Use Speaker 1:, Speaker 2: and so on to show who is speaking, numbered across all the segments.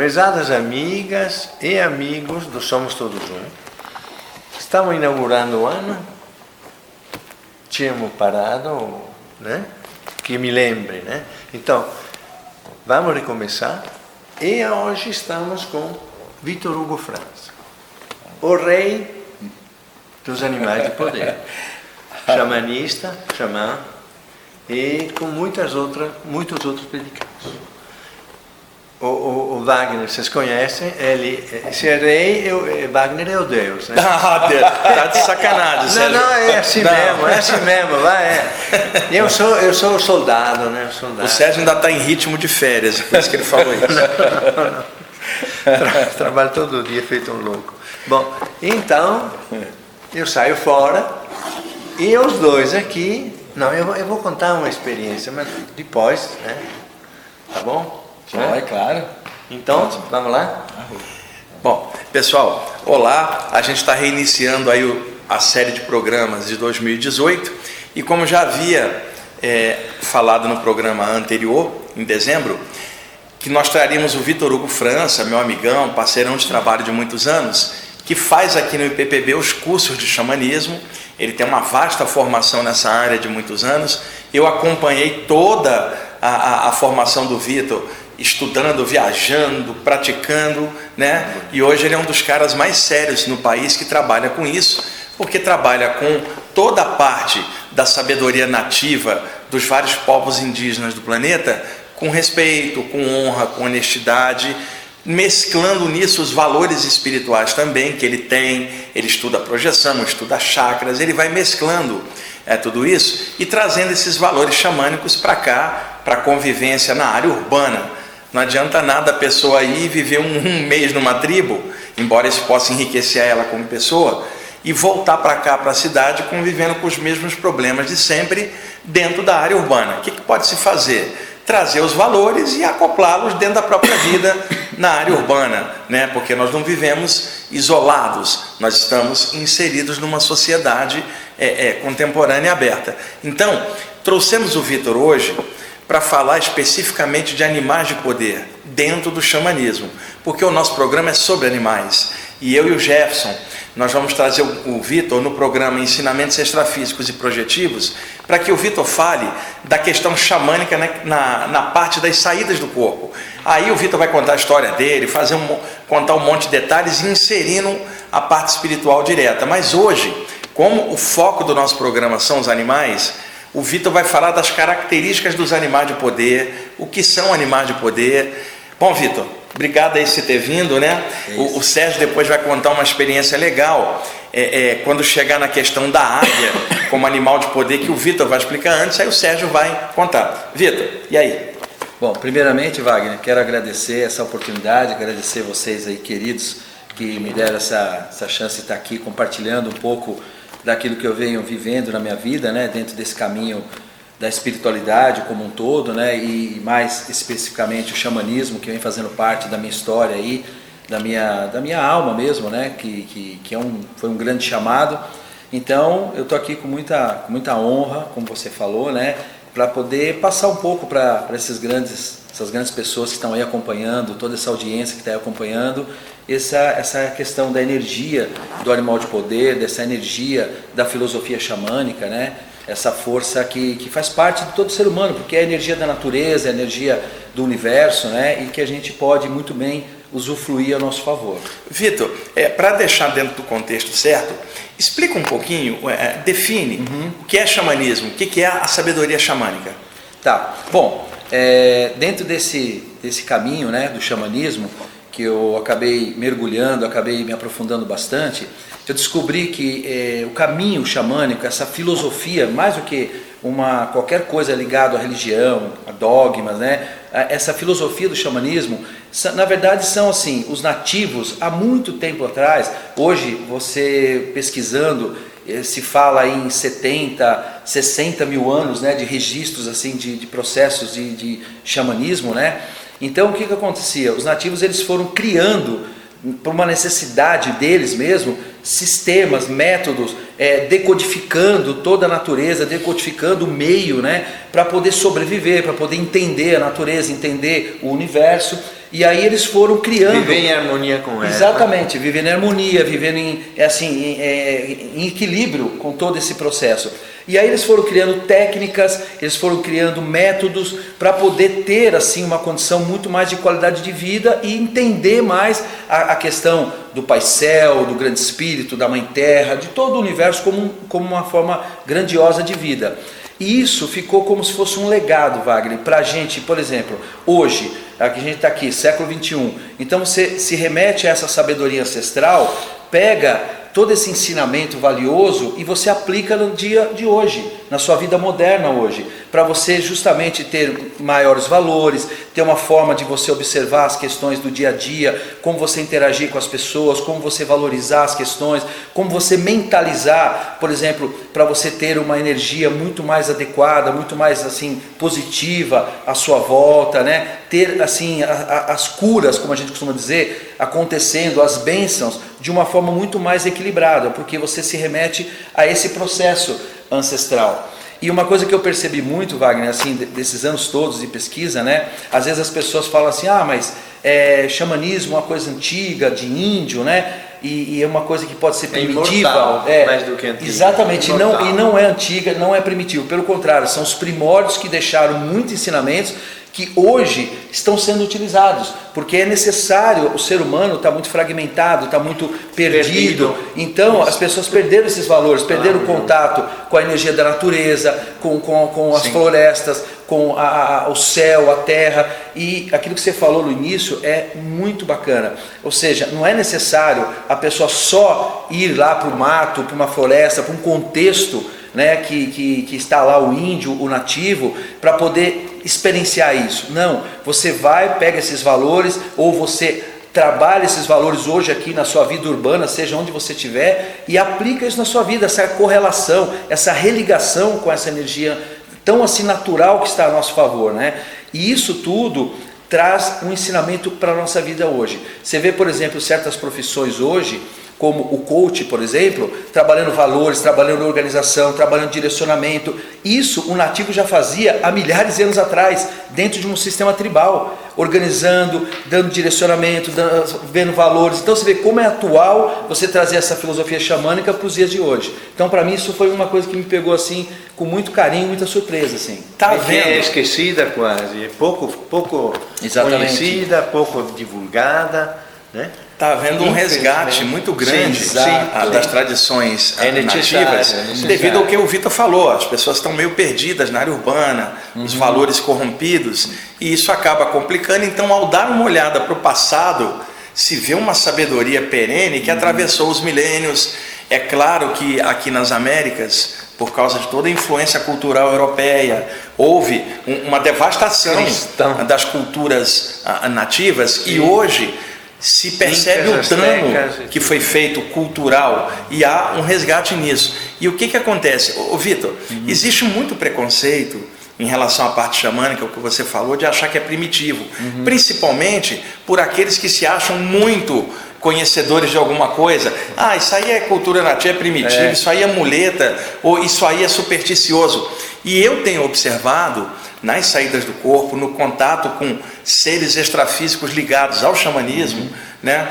Speaker 1: Prezadas amigas e amigos do Somos Todos Um, estamos inaugurando o ano, tínhamos parado, né? Que me lembre, né? Então, vamos recomeçar e hoje estamos com Vitor Hugo França, o rei dos animais de poder, xamanista, xamã, e com muitos outros predicados. O Wagner, vocês conhecem, se é rei, Wagner é o Deus, né?
Speaker 2: Tá de sacanagem, Sérgio.
Speaker 1: Não, é assim mesmo, vai, Eu sou o soldado, né?
Speaker 2: O Sérgio ainda está em ritmo de férias, por isso que ele falou isso.
Speaker 1: Não. Trabalho todo dia feito um louco. Bom, então, eu saio fora e os dois aqui, eu vou contar uma experiência, mas depois, né? Tá bom?
Speaker 2: É claro.
Speaker 1: Então, vamos lá?
Speaker 2: Bom, pessoal, olá. A gente está reiniciando aí a série de programas de 2018 e como já havia falado no programa anterior, em dezembro, que nós traríamos o Vitor Hugo França, meu amigão, parceirão de trabalho de muitos anos, que faz aqui no IPPB os cursos de xamanismo. Ele tem uma vasta formação nessa área de muitos anos. Eu acompanhei toda a formação do Vitor, estudando, viajando, praticando, né? E hoje ele é um dos caras mais sérios no país que trabalha com isso, porque trabalha com toda a parte da sabedoria nativa dos vários povos indígenas do planeta, com respeito, com honra, com honestidade, mesclando nisso os valores espirituais também que ele tem. Ele estuda projeção, estuda chakras, ele vai mesclando tudo isso e trazendo esses valores xamânicos para cá, para a convivência na área urbana. Não adianta nada a pessoa ir viver um mês numa tribo, embora isso possa enriquecer ela como pessoa, e voltar para cá, para a cidade, convivendo com os mesmos problemas de sempre dentro da área urbana. O que pode se fazer? Trazer os valores e acoplá-los dentro da própria vida na área urbana, né? Porque nós não vivemos isolados, nós estamos inseridos numa sociedade contemporânea e aberta. Então, trouxemos o Vitor hoje para falar especificamente de animais de poder dentro do xamanismo, porque o nosso programa é sobre animais. E eu e o Jefferson, nós vamos trazer o Vitor no programa Ensinamentos Extrafísicos e Projetivos, para que o Vitor fale da questão xamânica, né, na parte das saídas do corpo. Aí o Vitor vai contar a história dele, contar um monte de detalhes, inserindo a parte espiritual direta. Mas hoje, como o foco do nosso programa são os animais, o Vitor vai falar das características dos animais de poder, o que são animais de poder. Bom, Vitor, obrigado aí por você ter vindo, né? O Sérgio depois vai contar uma experiência legal, quando chegar na questão da águia como animal de poder, que o Vitor vai explicar antes, aí o Sérgio vai contar. Vitor, e aí?
Speaker 3: Bom, primeiramente, Wagner, quero agradecer essa oportunidade, agradecer vocês aí, queridos, que me deram essa chance de estar aqui compartilhando um pouco daquilo que eu venho vivendo na minha vida, né, dentro desse caminho da espiritualidade como um todo, né, e mais especificamente o xamanismo, que vem fazendo parte da minha história aí, da minha alma mesmo, né, que foi um grande chamado. Então eu estou aqui com muita honra, como você falou, né, para poder passar um pouco para essas grandes pessoas que estão aí acompanhando, toda essa audiência que está aí acompanhando, essa questão da energia do animal de poder, dessa energia da filosofia xamânica, né? Essa força que faz parte de todo ser humano, porque é a energia da natureza, é a energia do universo, né? E que a gente pode muito bem usufruir a nosso favor.
Speaker 2: Vitor, para deixar dentro do contexto certo, explica um pouquinho, define o que é xamanismo, o que é a sabedoria xamânica.
Speaker 3: Tá, bom, dentro desse caminho, né, do xamanismo, que eu acabei mergulhando, acabei me aprofundando bastante, eu descobri que o caminho xamânico, essa filosofia, mais do que qualquer coisa ligada à religião, a dogmas, né? Essa filosofia do xamanismo, na verdade são assim, os nativos, há muito tempo atrás, hoje você pesquisando, se fala em 70, 60 mil anos, né, de registros assim, de processos de xamanismo, né? Então o que acontecia? Os nativos eles foram criando, por uma necessidade deles mesmo, sistemas, métodos, decodificando toda a natureza, decodificando o meio, né, para poder sobreviver, para poder entender a natureza, entender o universo. E aí eles foram criando...
Speaker 1: Viver em harmonia com ela.
Speaker 3: Exatamente, vivendo em harmonia, vivendo em equilíbrio com todo esse processo. E aí eles foram criando técnicas, eles foram criando métodos para poder ter assim uma condição muito mais de qualidade de vida e entender mais a questão do Pai Céu, do Grande Espírito, da Mãe Terra, de todo o universo como uma forma grandiosa de vida. E isso ficou como se fosse um legado, Wagner, para a gente, por exemplo, hoje, a gente está aqui, século XXI, então você se remete a essa sabedoria ancestral, pega todo esse ensinamento valioso e você aplica no dia de hoje, na sua vida moderna hoje, para você justamente ter maiores valores, ter uma forma de você observar as questões do dia a dia, como você interagir com as pessoas, como você valorizar as questões, como você mentalizar, por exemplo, para você ter uma energia muito mais adequada, muito mais assim positiva à sua volta, né? Ter assim as curas, como a gente costuma dizer, acontecendo, as bênçãos de uma forma muito mais equilibrada, porque você se remete a esse processo ancestral. E uma coisa que eu percebi muito, Wagner, assim, desses anos todos de pesquisa, né? Às vezes as pessoas falam assim, mas xamanismo é uma coisa antiga, de índio, né? E é uma coisa que pode ser primitiva.
Speaker 1: Imortal, mais do que antiga.
Speaker 3: Exatamente, e não é antiga, não é primitivo. Pelo contrário, são os primórdios que deixaram muitos ensinamentos que hoje estão sendo utilizados, porque é necessário, o ser humano está muito fragmentado, está muito perdido, então as pessoas perderam esses valores, perderam o contato com a energia da natureza, com as florestas, com o céu, a terra, e aquilo que você falou no início é muito bacana, ou seja, não é necessário a pessoa só ir lá para o mato, para uma floresta, para um contexto, né, que está lá o índio, o nativo, para poder experienciar isso. Não, você vai, pega esses valores, ou você trabalha esses valores hoje aqui na sua vida urbana, seja onde você estiver, e aplica isso na sua vida, essa correlação, essa religação com essa energia tão assim natural que está a nosso favor, né? E isso tudo traz um ensinamento para a nossa vida hoje. Você vê, por exemplo, certas profissões hoje, como o coach, por exemplo, trabalhando valores, trabalhando organização, trabalhando direcionamento. Isso o nativo já fazia há milhares de anos atrás, dentro de um sistema tribal, organizando, dando direcionamento, vendo valores. Então você vê como é atual você trazer essa filosofia xamânica para os dias de hoje. Então para mim isso foi uma coisa que me pegou assim, com muito carinho, muita surpresa. Assim.
Speaker 1: Tá vendo? É esquecida quase, é pouco conhecida, pouco divulgada, né?
Speaker 2: Está havendo um resgate muito grande das tradições nativas, devido ao que o Vitor falou. As pessoas estão meio perdidas na área urbana, os valores corrompidos, e isso acaba complicando. Então, ao dar uma olhada para o passado, se vê uma sabedoria perene que atravessou os milênios. É claro que aqui nas Américas, por causa de toda a influência cultural europeia, houve uma devastação das culturas nativas, e hoje se percebe o dano que foi feito cultural, e há um resgate nisso. E o que acontece? Vitor, existe muito preconceito em relação à parte xamânica, o que você falou, de achar que é primitivo, principalmente por aqueles que se acham muito conhecedores de alguma coisa. Isso aí é cultura nativa, é primitivo, isso aí é muleta, ou isso aí é supersticioso. E eu tenho observado nas saídas do corpo, no contato com seres extrafísicos ligados ao xamanismo, né?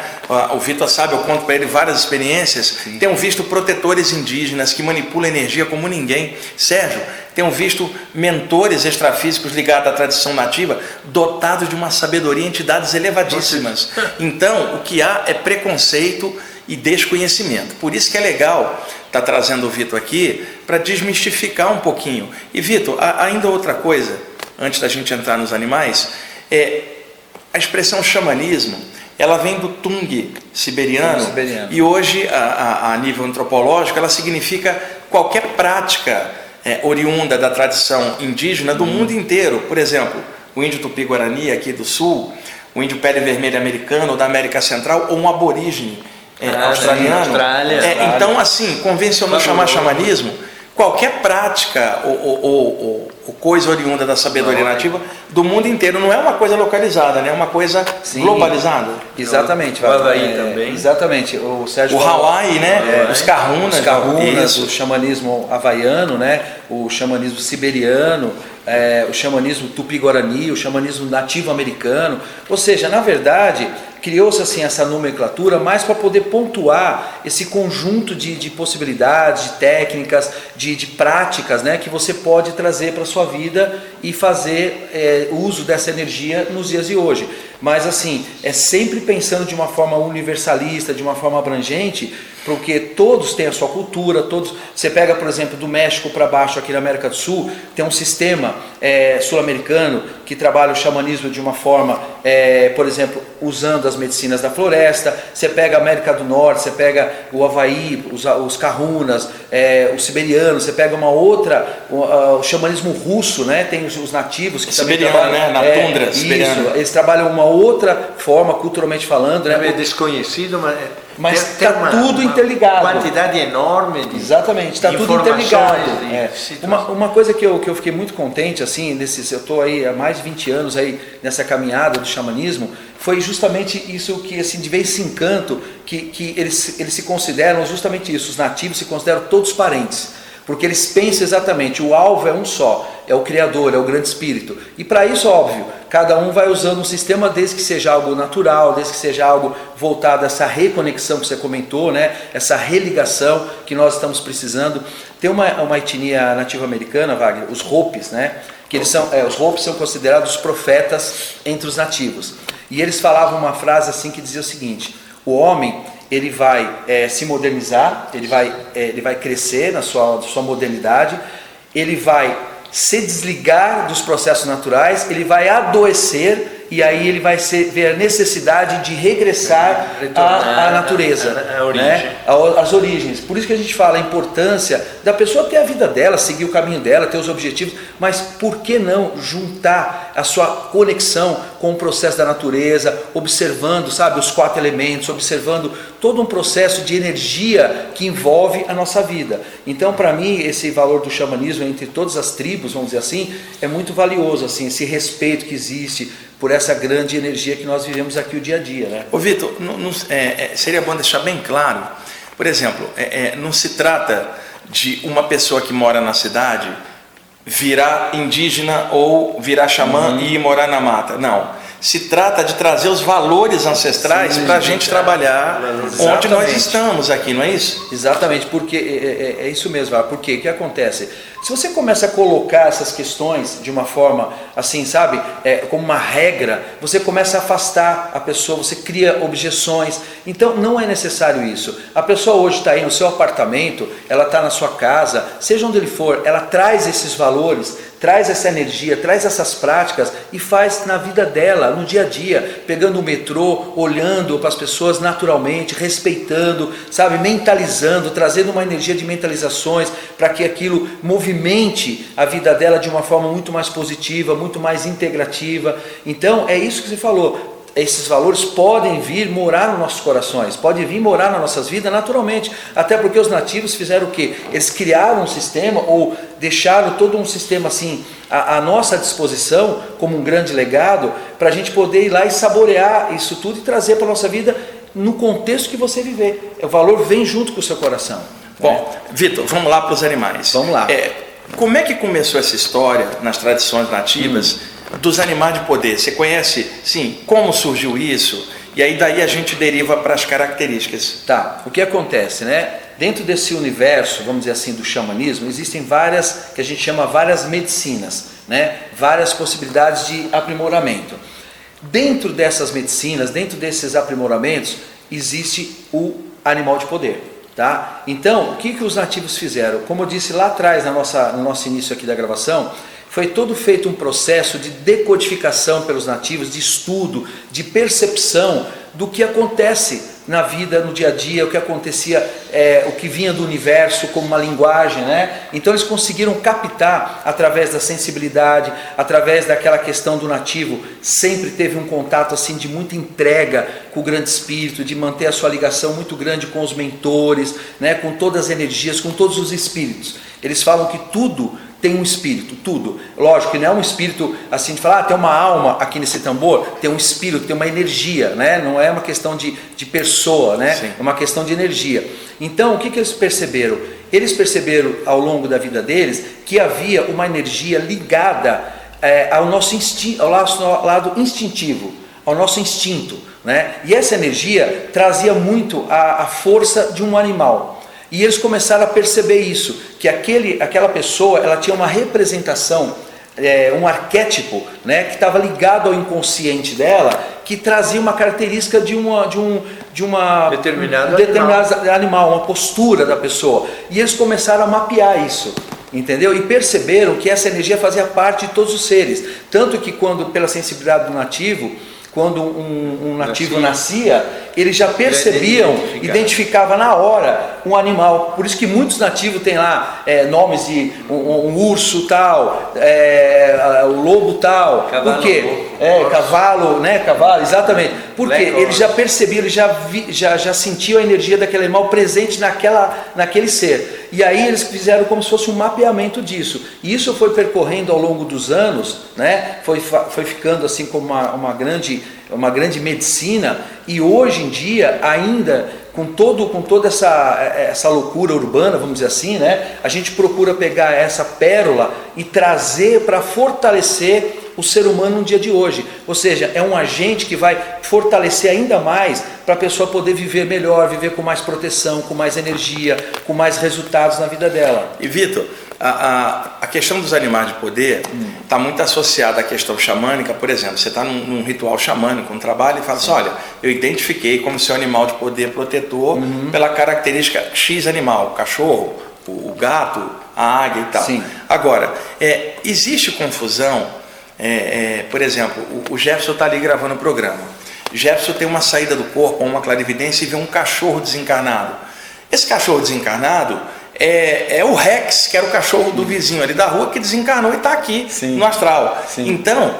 Speaker 2: O Vitor sabe, eu conto para ele várias experiências. Tenho visto protetores indígenas que manipulam energia como ninguém. Sérgio, tenho visto mentores extrafísicos ligados à tradição nativa, dotados de uma sabedoria, entidades elevadíssimas. Então, o que há é preconceito e desconhecimento. Por isso que é legal estar trazendo o Vitor aqui, para desmistificar um pouquinho. E Vitor, ainda outra coisa, antes da gente entrar nos animais, a expressão xamanismo, ela vem do Tung siberiano, e hoje, a nível antropológico, ela significa qualquer prática oriunda da tradição indígena do mundo inteiro. Por exemplo, o índio Tupi-Guarani aqui do sul, o índio pele vermelha americano da América Central, ou um aborígene australiano.
Speaker 1: Austrália.
Speaker 2: Então, assim, convencionou chamar xamanismo qualquer prática ou coisa oriunda da sabedoria nativa do mundo inteiro. Não é uma coisa localizada, né? É uma coisa globalizada.
Speaker 3: Exatamente.
Speaker 1: O Havaí também.
Speaker 3: Exatamente. O Sérgio
Speaker 2: Hawaii, né? Os kahunas,
Speaker 3: o xamanismo havaiano, né? O xamanismo siberiano. o xamanismo tupi-guarani, o xamanismo nativo americano, ou seja, na verdade, criou-se assim essa nomenclatura mais para poder pontuar esse conjunto de possibilidades, de técnicas, de práticas, né, que você pode trazer para a sua vida e fazer uso dessa energia nos dias de hoje. Mas assim, é sempre pensando de uma forma universalista, de uma forma abrangente, porque todos têm a sua cultura, todos. Você pega, por exemplo, do México para baixo aqui na América do Sul, tem um sistema sul-americano que trabalha o xamanismo de uma forma, por exemplo, usando as medicinas da floresta. Você pega a América do Norte, você pega o Havaí, os Kahunas, os siberianos, você pega uma outra, o xamanismo russo, né? Tem os nativos que também trabalham,
Speaker 2: né? Na tundra siberiana.
Speaker 3: Eles trabalham uma outra forma, culturalmente falando, né?
Speaker 1: É desconhecido, mas
Speaker 3: está tudo interligado.
Speaker 1: Quantidade enorme de
Speaker 3: Exatamente, está tudo interligado. Uma coisa que eu fiquei muito contente, assim, eu estou aí há mais de 20 anos aí nessa caminhada do xamanismo, foi justamente isso que, assim, de vez esse encanto, que eles se consideram justamente isso, os nativos se consideram todos parentes. Porque eles pensam exatamente, o alvo é um só, é o Criador, é o Grande Espírito. E para isso, óbvio, cada um vai usando um sistema desde que seja algo natural, desde que seja algo voltado a essa reconexão que você comentou, né? Essa religação que nós estamos precisando. Tem uma etnia nativa americana, Wagner, os Hopis, né? Que eles os Hopis são considerados os profetas entre os nativos. E eles falavam uma frase assim que dizia o seguinte: o homem, ele vai se modernizar, ele vai crescer na sua modernidade, ele vai se desligar dos processos naturais, ele vai adoecer e aí ele vai ver a necessidade de regressar à natureza,
Speaker 1: a origem.
Speaker 3: Né? Às origens. Por isso que a gente fala a importância da pessoa ter a vida dela, seguir o caminho dela, ter os objetivos, mas por que não juntar a sua conexão com o processo da natureza, observando, sabe, os 4 elementos, observando todo um processo de energia que envolve a nossa vida. Então, para mim, esse valor do xamanismo entre todas as tribos, vamos dizer assim, é muito valioso, assim, esse respeito que existe por essa grande energia que nós vivemos aqui o dia a dia, né?
Speaker 2: Ô Vitor, seria bom deixar bem claro, por exemplo, não se trata de uma pessoa que mora na cidade virar indígena ou virar xamã e ir morar na mata, não. Se trata de trazer os valores ancestrais para a gente trabalhar onde nós estamos aqui, não é isso?
Speaker 3: Exatamente, porque é isso mesmo. Porque o que acontece? Se você começa a colocar essas questões de uma forma assim, sabe, como uma regra, você começa a afastar a pessoa, você cria objeções. Então não é necessário isso. A pessoa hoje está aí no seu apartamento, ela está na sua casa, seja onde ele for, ela traz esses valores, traz essa energia, traz essas práticas e faz na vida dela, no dia a dia, pegando o metrô, olhando para as pessoas naturalmente, respeitando, sabe, mentalizando, trazendo uma energia de mentalizações para que aquilo movimente a vida dela de uma forma muito mais positiva, muito mais integrativa. Então é isso que você falou. Esses valores podem vir morar nos nossos corações, podem vir morar nas nossas vidas naturalmente, até porque os nativos fizeram o quê? Eles criaram um sistema, ou deixaram todo um sistema assim à nossa disposição, como um grande legado, para a gente poder ir lá e saborear isso tudo e trazer para a nossa vida no contexto que você viver. O valor vem junto com o seu coração.
Speaker 2: Bom, Vitor, vamos lá para os animais.
Speaker 3: Vamos lá.
Speaker 2: Como é que começou essa história nas tradições nativas dos animais de poder? Você conhece, sim, como surgiu isso? E aí daí a gente deriva para as características.
Speaker 3: Tá, o que acontece, né? Dentro desse universo, vamos dizer assim, do xamanismo, existem várias, que a gente chama várias medicinas, né? Várias possibilidades de aprimoramento. Dentro dessas medicinas, dentro desses aprimoramentos, existe o animal de poder. Tá? Então, o que os nativos fizeram? Como eu disse lá atrás, no nosso início aqui da gravação, foi todo feito um processo de decodificação pelos nativos, de estudo, de percepção do que acontece na vida, no dia a dia, o que acontecia, o que vinha do universo como uma linguagem, né? Então eles conseguiram captar através da sensibilidade, através daquela questão do nativo, sempre teve um contato assim de muita entrega com o Grande Espírito, de manter a sua ligação muito grande com os mentores, né? Com todas as energias, com todos os espíritos. Eles falam que tudo tem um espírito, tudo. Lógico que não é um espírito assim de falar, tem uma alma aqui nesse tambor, tem um espírito, tem uma energia, né? Não é uma questão de pessoa, né? Sim. É uma questão de energia. Então, o que eles perceberam? eles perceberam ao longo da vida deles que havia uma energia ligada ao nosso lado instintivo, ao nosso instinto, né? E essa energia trazia muito a força de um animal. E eles começaram a perceber isso, que aquela pessoa, ela tinha uma representação, um arquétipo, né, que estava ligado ao inconsciente dela, que trazia uma característica de uma
Speaker 1: determinado
Speaker 3: animal, uma postura da pessoa. E eles começaram a mapear isso, entendeu? E perceberam que essa energia fazia parte de todos os seres. Tanto que quando, pela sensibilidade do nativo, quando um nativo nascia, eles já percebiam, identificava na hora um animal. Por isso que muitos nativos têm lá nomes de um urso tal, o lobo tal.
Speaker 1: Cavalo.
Speaker 3: Por quê? Cavalo, né? Cavalo, exatamente. Porque eles já percebiam, eles já sentiam a energia daquele animal presente naquele ser. E aí eles fizeram como se fosse um mapeamento disso. E isso foi percorrendo ao longo dos anos, né? Foi ficando assim como uma grande medicina. E hoje em dia, ainda com toda essa loucura urbana, vamos dizer assim, né? A gente procura pegar essa pérola e trazer para fortalecer o ser humano no dia de hoje. Ou seja, é um agente que vai fortalecer ainda mais para a pessoa poder viver melhor, viver com mais proteção, com mais energia, com mais resultados na vida dela.
Speaker 2: E Vitor, a questão dos animais de poder está muito associada à questão xamânica. Por exemplo, você está num ritual xamânico, um trabalho, e fala assim, olha, eu identifiquei como seu animal de poder protetor pela característica X animal, o cachorro, o gato, a águia e tal.
Speaker 3: Sim.
Speaker 2: Agora, existe confusão. Por exemplo, o Jefferson está ali gravando o programa. Jefferson tem uma saída do corpo, uma clarividência, e vê um cachorro desencarnado. Esse cachorro desencarnado é o Rex, que era o cachorro do vizinho ali da rua, que desencarnou e está aqui.
Speaker 3: Sim.
Speaker 2: No astral.
Speaker 3: Sim.
Speaker 2: Então,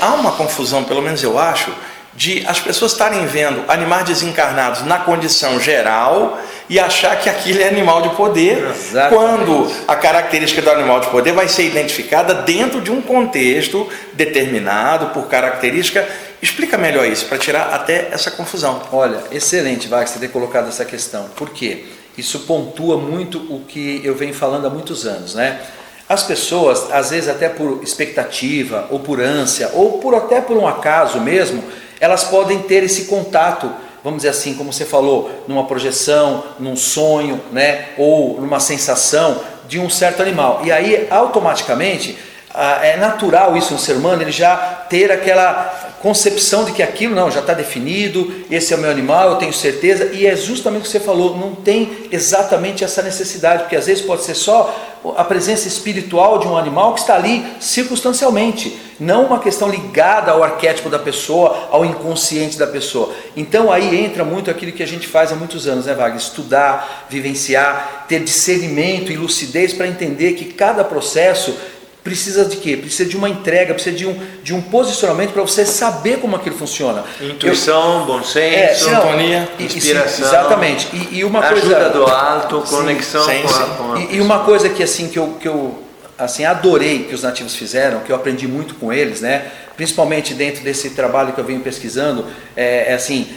Speaker 2: há uma confusão, pelo menos eu acho, de as pessoas estarem vendo animais desencarnados na condição geral e achar que aquilo é animal de poder.
Speaker 3: Exatamente.
Speaker 2: Quando a característica do animal de poder vai ser identificada dentro de um contexto determinado por característica. Explica melhor isso, para tirar até essa confusão.
Speaker 3: Olha, excelente, Wagner, você ter colocado essa questão. Por quê? Isso pontua muito o que eu venho falando há muitos anos, né? As pessoas, às vezes até por expectativa, ou por ânsia, ou até por um acaso mesmo, elas podem ter esse contato, vamos dizer assim, como você falou, numa projeção, num sonho, né? Ou numa sensação de um certo animal. E aí, automaticamente, é natural isso no ser humano, ele já ter aquela concepção de que aquilo não, já está definido, esse é o meu animal, eu tenho certeza, e é justamente o que você falou, não tem exatamente essa necessidade, porque às vezes pode ser só a presença espiritual de um animal que está ali circunstancialmente, não uma questão ligada ao arquétipo da pessoa, ao inconsciente da pessoa. Então aí entra muito aquilo que a gente faz há muitos anos, né, Wagner? Estudar, vivenciar, ter discernimento e lucidez para entender que cada processo precisa de quê? Precisa de uma entrega, precisa de um posicionamento para você saber como aquilo funciona.
Speaker 1: Intuição, bom senso,
Speaker 2: sintonia,
Speaker 1: inspiração.
Speaker 3: Exatamente. E uma
Speaker 1: ajuda
Speaker 3: coisa
Speaker 1: do alto, conexão
Speaker 2: sim,
Speaker 1: com a
Speaker 3: e uma coisa que assim que eu assim adorei que os nativos fizeram, que eu aprendi muito com eles, né? Principalmente dentro desse trabalho que eu venho pesquisando, assim,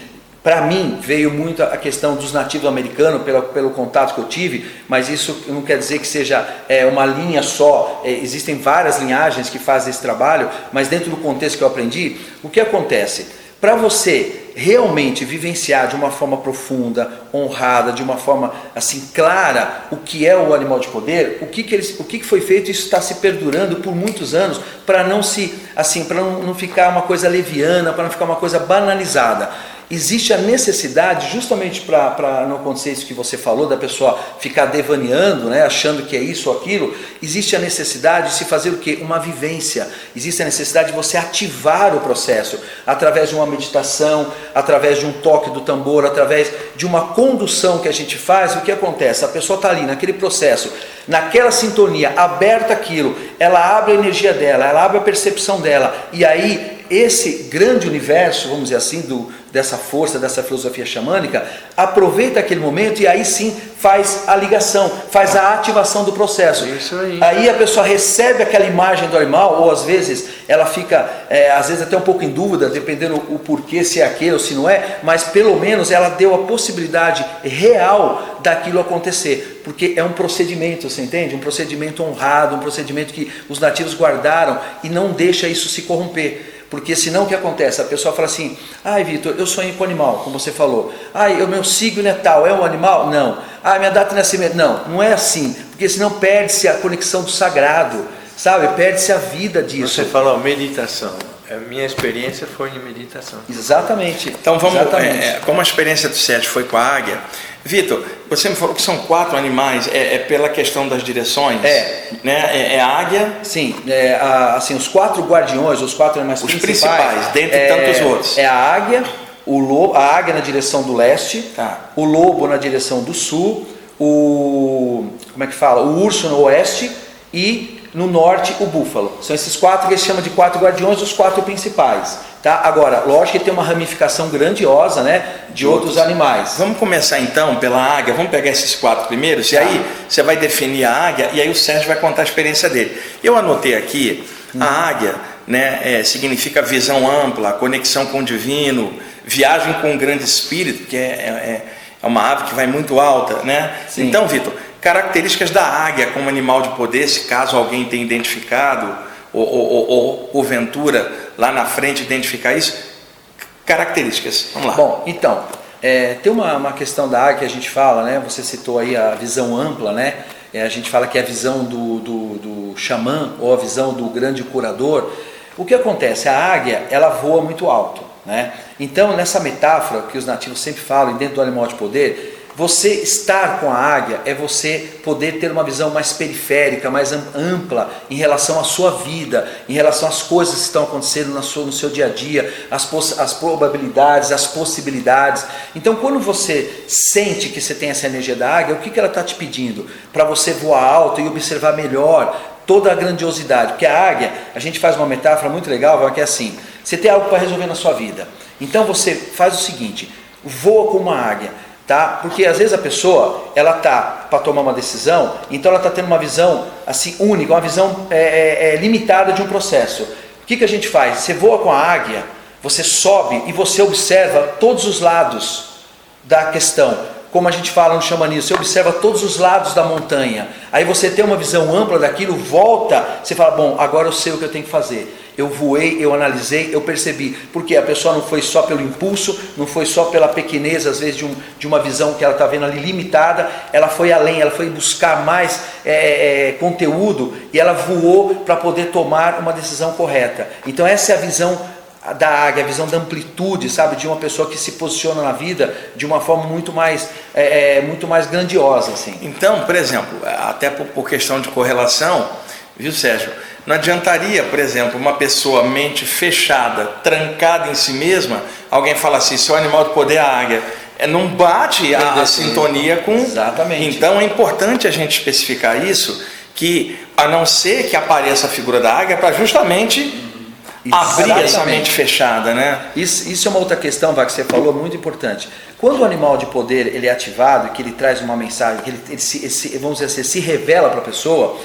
Speaker 3: para mim veio muito a questão dos nativos americanos pelo contato que eu tive, mas isso não quer dizer que seja uma linha só, existem várias linhagens que fazem esse trabalho, mas dentro do contexto que eu aprendi, o que acontece? Para você realmente vivenciar de uma forma profunda, honrada, de uma forma assim clara o que é o animal de poder, o que foi feito, isso está se perdurando por muitos anos para não ficar uma coisa leviana, para não ficar uma coisa banalizada. Existe a necessidade, justamente para não acontecer isso que você falou, da pessoa ficar devaneando, né, achando que é isso ou aquilo, existe a necessidade de se fazer o quê? Uma vivência. Existe a necessidade de você ativar o processo, através de uma meditação, através de um toque do tambor, através de uma condução que a gente faz. O que acontece? A pessoa está ali naquele processo, naquela sintonia, aberta aquilo, ela abre a energia dela, ela abre a percepção dela, e aí esse grande universo, vamos dizer assim, dessa força, dessa filosofia xamânica, aproveita aquele momento e aí sim faz a ligação, faz a ativação do processo.
Speaker 1: Isso aí.
Speaker 3: Aí a pessoa recebe aquela imagem do animal, ou às vezes ela fica, às vezes até um pouco em dúvida, dependendo o porquê, se é aquele ou se não é, mas pelo menos ela deu a possibilidade real daquilo acontecer, porque é um procedimento, você entende? Um procedimento honrado, um procedimento que os nativos guardaram e não deixa isso se corromper. Porque senão o que acontece? A pessoa fala assim, ai Vitor, eu sonhei com animal, como você falou. Ai, o meu signo é tal, é um animal? Não. Ah, minha data de nascimento? Não, não é assim. Porque senão perde-se a conexão do sagrado, sabe? Perde-se a vida disso.
Speaker 1: Você falou meditação. A minha experiência foi em meditação.
Speaker 3: Exatamente.
Speaker 2: Então vamos,
Speaker 3: Exatamente.
Speaker 2: como a experiência do Sérgio foi com a águia, Vitor, você me falou que são 4 animais, pela questão das direções? Né? É a águia?
Speaker 3: Sim, assim, os 4 guardiões, os 4 animais
Speaker 2: principais, dentre tantos outros.
Speaker 3: É a águia, o lobo, a águia na direção do leste, o lobo na direção do sul, o urso no oeste e no norte o búfalo. São esses 4 que eles chamam de 4 guardiões, os 4 principais. Tá? Agora, lógico que tem uma ramificação grandiosa, né, de outros animais.
Speaker 2: Vamos começar então pela águia, vamos pegar esses 4 primeiros, e aí você vai definir a águia, e aí o Sérgio vai contar a experiência dele. Eu anotei aqui, a águia, né, significa visão ampla, conexão com o divino, viagem com um grande espírito, que é uma ave que vai muito alta, né?
Speaker 3: Sim.
Speaker 2: Então, Vitor, características da águia como animal de poder, se caso alguém tenha identificado, ou porventura lá na frente identificar isso, características, vamos lá.
Speaker 3: Bom, então, tem uma questão da águia que a gente fala, né? Você citou aí a visão ampla, né? A gente fala que é a visão do xamã, ou a visão do grande curador. O que acontece? A águia, ela voa muito alto, né? Então, nessa metáfora que os nativos sempre falam, dentro do animal de poder, você estar com a águia é você poder ter uma visão mais periférica, mais ampla em relação à sua vida, em relação às coisas que estão acontecendo no seu dia a dia, as probabilidades, as possibilidades. Então, quando você sente que você tem essa energia da águia, o que ela está te pedindo? Para você voar alto e observar melhor toda a grandiosidade. Porque a águia, a gente faz uma metáfora muito legal, que é assim, você tem algo para resolver na sua vida. Então você faz o seguinte, voa como uma águia. Tá? Porque às vezes a pessoa, ela tá para tomar uma decisão, então ela está tendo uma visão assim única, uma visão limitada de um processo. O que a gente faz? Você voa com a águia, você sobe e você observa todos os lados da questão. Como a gente fala no xamanismo, você observa todos os lados da montanha, aí você tem uma visão ampla daquilo, volta, você fala, bom, agora eu sei o que eu tenho que fazer. Eu voei, eu analisei, eu percebi, porque a pessoa não foi só pelo impulso, não foi só pela pequenez, às vezes de uma visão que ela está vendo ali limitada, ela foi além, ela foi buscar mais conteúdo e ela voou para poder tomar uma decisão correta. Então essa é a visão da águia, a visão da amplitude, sabe, de uma pessoa que se posiciona na vida de uma forma muito mais grandiosa, assim.
Speaker 2: Então, por exemplo, até por questão de correlação, viu, Sérgio? Não adiantaria, por exemplo, uma pessoa mente fechada, trancada em si mesma, alguém fala assim, seu animal de poder é a águia. Não bate a sintonia com...
Speaker 3: Exatamente.
Speaker 2: Então é importante a gente especificar isso, que a não ser que apareça a figura da águia para justamente abrir essa mente fechada, né?
Speaker 3: Isso é uma outra questão, Vá, que você falou, muito importante. Quando o animal de poder ele é ativado, que ele traz uma mensagem, que ele vamos dizer assim, se revela para a pessoa,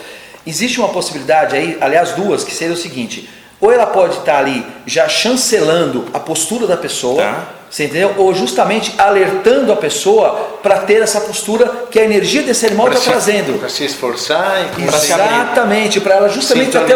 Speaker 3: existe uma possibilidade aí, aliás 2, que seria o seguinte, ou ela pode estar ali já chancelando a postura da pessoa, você entendeu? Ou justamente alertando a pessoa para ter essa postura que a energia desse animal está trazendo.
Speaker 1: Para se esforçar e
Speaker 3: exatamente, para ela justamente até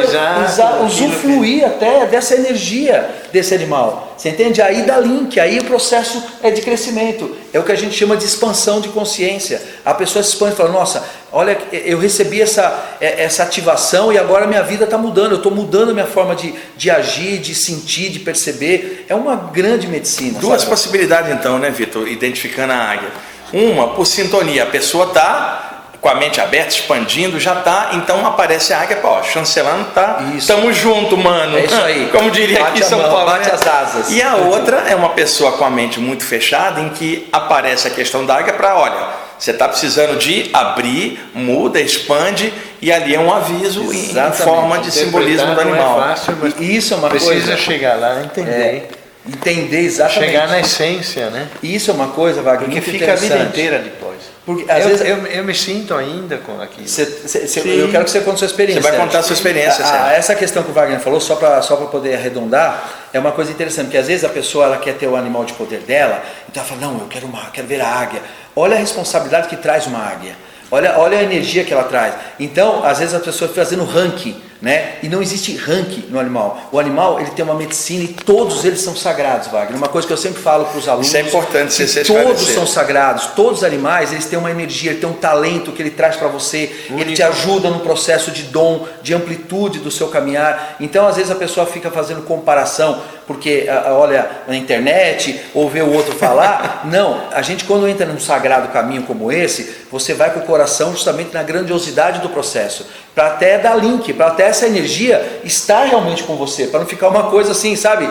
Speaker 3: usufruir até dessa energia desse animal. Você entende? Aí dá link, aí o processo é de crescimento. É o que a gente chama de expansão de consciência. A pessoa se expande e fala, nossa, olha, eu recebi essa ativação e agora minha vida está mudando. Eu estou mudando a minha forma de agir, de sentir, de perceber. É uma grande medicina.
Speaker 2: Duas possibilidades então, né, Vitor, identificando a águia. Uma, por sintonia, a pessoa está com a mente aberta, expandindo, já está, então aparece a águia, chancelando, estamos junto, mano.
Speaker 3: É isso aí.
Speaker 2: Como diria aqui em São Paulo.
Speaker 3: Bate as asas.
Speaker 2: E a outra é uma pessoa com a mente muito fechada, em que aparece a questão da águia para, olha, Você está precisando de abrir, muda, expande, e ali é um aviso em forma de simbolismo do animal.
Speaker 1: Não é fácil, mas
Speaker 3: e isso é uma
Speaker 1: precisa
Speaker 3: coisa...
Speaker 1: chegar lá e entender.
Speaker 3: Entender exatamente.
Speaker 1: Chegar na essência, né?
Speaker 3: E isso é uma coisa, Wagner,
Speaker 1: porque
Speaker 3: muito
Speaker 1: fica a vida
Speaker 3: interessante.
Speaker 1: inteira depois.
Speaker 3: Porque às vezes
Speaker 1: eu me sinto ainda com aquilo.
Speaker 3: Eu quero que você conte sua experiência.
Speaker 2: Você vai contar a sua experiência, Sérgio.
Speaker 3: Essa questão que o Wagner falou, só para poder arredondar, é uma coisa interessante, porque às vezes a pessoa ela quer ter o animal de poder dela, então ela fala, não, eu quero ver a águia. Olha a responsabilidade que traz uma águia. Olha a energia que ela traz. Então, às vezes a pessoa fica fazendo ranking, né? E não existe ranking no animal. O animal, ele tem uma medicina e todos eles são sagrados, Wagner. Uma coisa que eu sempre falo para os alunos...
Speaker 2: Isso é importante você
Speaker 3: esclarecer. Todos são sagrados. Todos os animais, eles têm uma energia, ele tem um talento que ele traz para você. Ele te ajuda no processo de dom, de amplitude do seu caminhar. Então, às vezes a pessoa fica fazendo comparação, porque olha na internet, ou vê o outro falar. Não, a gente quando entra num sagrado caminho como esse, você vai com o coração justamente na grandiosidade do processo, para até dar link, para até essa energia estar realmente com você, para não ficar uma coisa assim, sabe,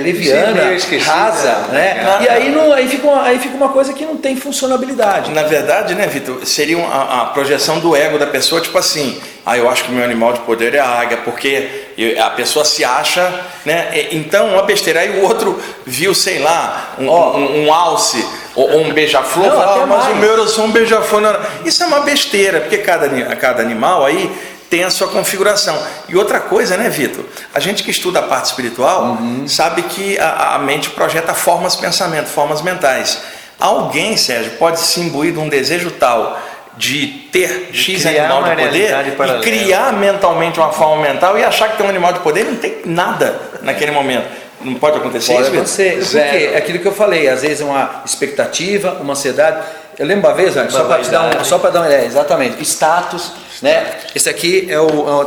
Speaker 3: leviana, rasa, né? E aí fica uma coisa que não tem funcionalidade.
Speaker 2: Na verdade, né, Vitor, seria a projeção do ego da pessoa, tipo assim, eu acho que o meu animal de poder é a águia, porque a pessoa se acha, né? Então, uma besteira, aí o outro viu, sei lá, um alce, ou um beija-flor, mas o meu era só um beija-flor. Isso é uma besteira, porque cada animal aí tem a sua configuração. E outra coisa, né, Vitor? A gente que estuda a parte espiritual sabe que a mente projeta formas de pensamento, formas mentais. Alguém, Sérgio, pode se imbuir de um desejo tal de ter X animal de poder e criar mentalmente uma forma mental e achar que tem um animal de poder e não tem nada naquele momento. Não pode acontecer isso?
Speaker 3: Pode acontecer. Porque é aquilo que eu falei, às vezes é uma expectativa, uma ansiedade. Eu lembro uma vez, só para dar uma ideia, exatamente, status, né? Esse aqui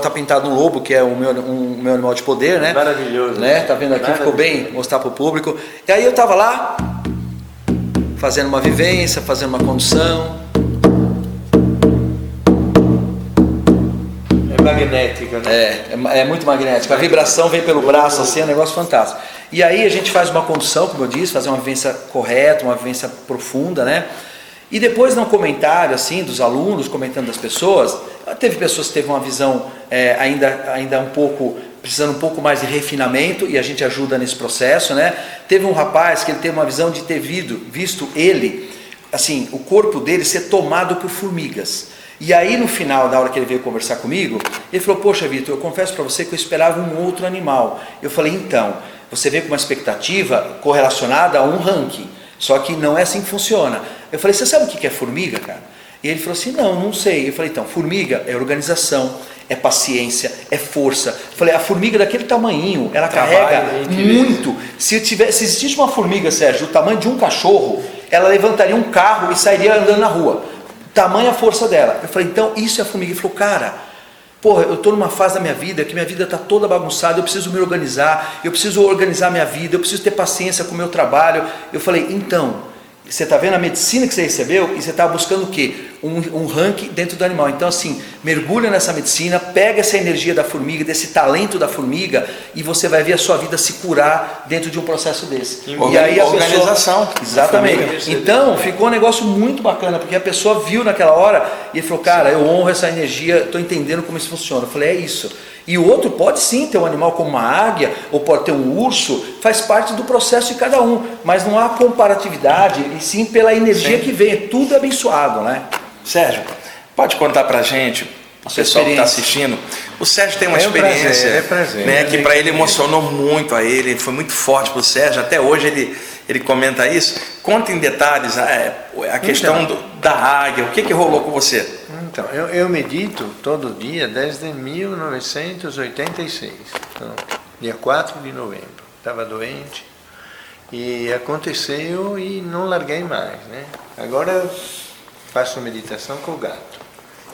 Speaker 3: tá pintado um lobo, que é o meu animal de poder, né?
Speaker 1: Maravilhoso.
Speaker 3: Né? Tá vendo aqui? Ficou bem, mostrar para o público. E aí eu tava lá, fazendo uma vivência, fazendo uma condução.
Speaker 1: Magnética, né?
Speaker 3: É muito magnética. A vibração vem pelo braço, assim, é um negócio fantástico. E aí a gente faz uma condução, como eu disse, fazer uma vivência correta, uma vivência profunda, né? E depois no comentário, assim, dos alunos, comentando das pessoas, teve pessoas que teve uma visão ainda um pouco, precisando um pouco mais de refinamento, e a gente ajuda nesse processo, né? Teve um rapaz que ele teve uma visão de ter visto ele, assim, o corpo dele ser tomado por formigas. E aí no final, da hora que ele veio conversar comigo, ele falou, poxa Vitor, eu confesso para você que eu esperava um outro animal. Eu falei, então, você veio com uma expectativa correlacionada a um ranking, só que não é assim que funciona. Eu falei, você sabe o que é formiga, cara? E ele falou assim, não sei. Eu falei, então, formiga é organização, é paciência, é força. Eu falei, a formiga daquele tamanhinho, ela carrega muito. Se existisse uma formiga, Sérgio, do tamanho de um cachorro, ela levantaria um carro e sairia andando na rua. Tamanha a força dela. Eu falei, então isso é a formiga. Ele falou, cara, porra, eu estou numa fase da minha vida que minha vida está toda bagunçada, eu preciso me organizar, eu preciso organizar minha vida, eu preciso ter paciência com o meu trabalho. Eu falei, então, você está vendo a medicina que você recebeu e você está buscando o quê? Um ranking dentro do animal. Então assim, mergulha nessa medicina, pega essa energia da formiga, desse talento da formiga, e você vai ver a sua vida se curar dentro de um processo desse.
Speaker 2: E aí a organização.
Speaker 3: Exatamente. Então ficou um negócio muito bacana, porque a pessoa viu naquela hora e ele falou, cara, eu honro essa energia, estou entendendo como isso funciona. Eu falei, é isso. E o outro pode sim ter um animal como uma águia, ou pode ter um urso, faz parte do processo de cada um, mas não há comparatividade, e sim pela energia que vem, é tudo abençoado, né?
Speaker 2: Sérgio, pode contar pra gente, o pessoal que está assistindo, o Sérgio tem uma experiência
Speaker 1: prazer,
Speaker 2: né, que para ele emocionou muito a ele, foi muito forte para o Sérgio, até hoje ele comenta isso. Conta em detalhes a questão da águia, o que rolou com você?
Speaker 1: Então, eu medito todo dia desde 1986, então, dia 4 de novembro. Estava doente e aconteceu e não larguei mais, né? Agora eu faço meditação com o gato.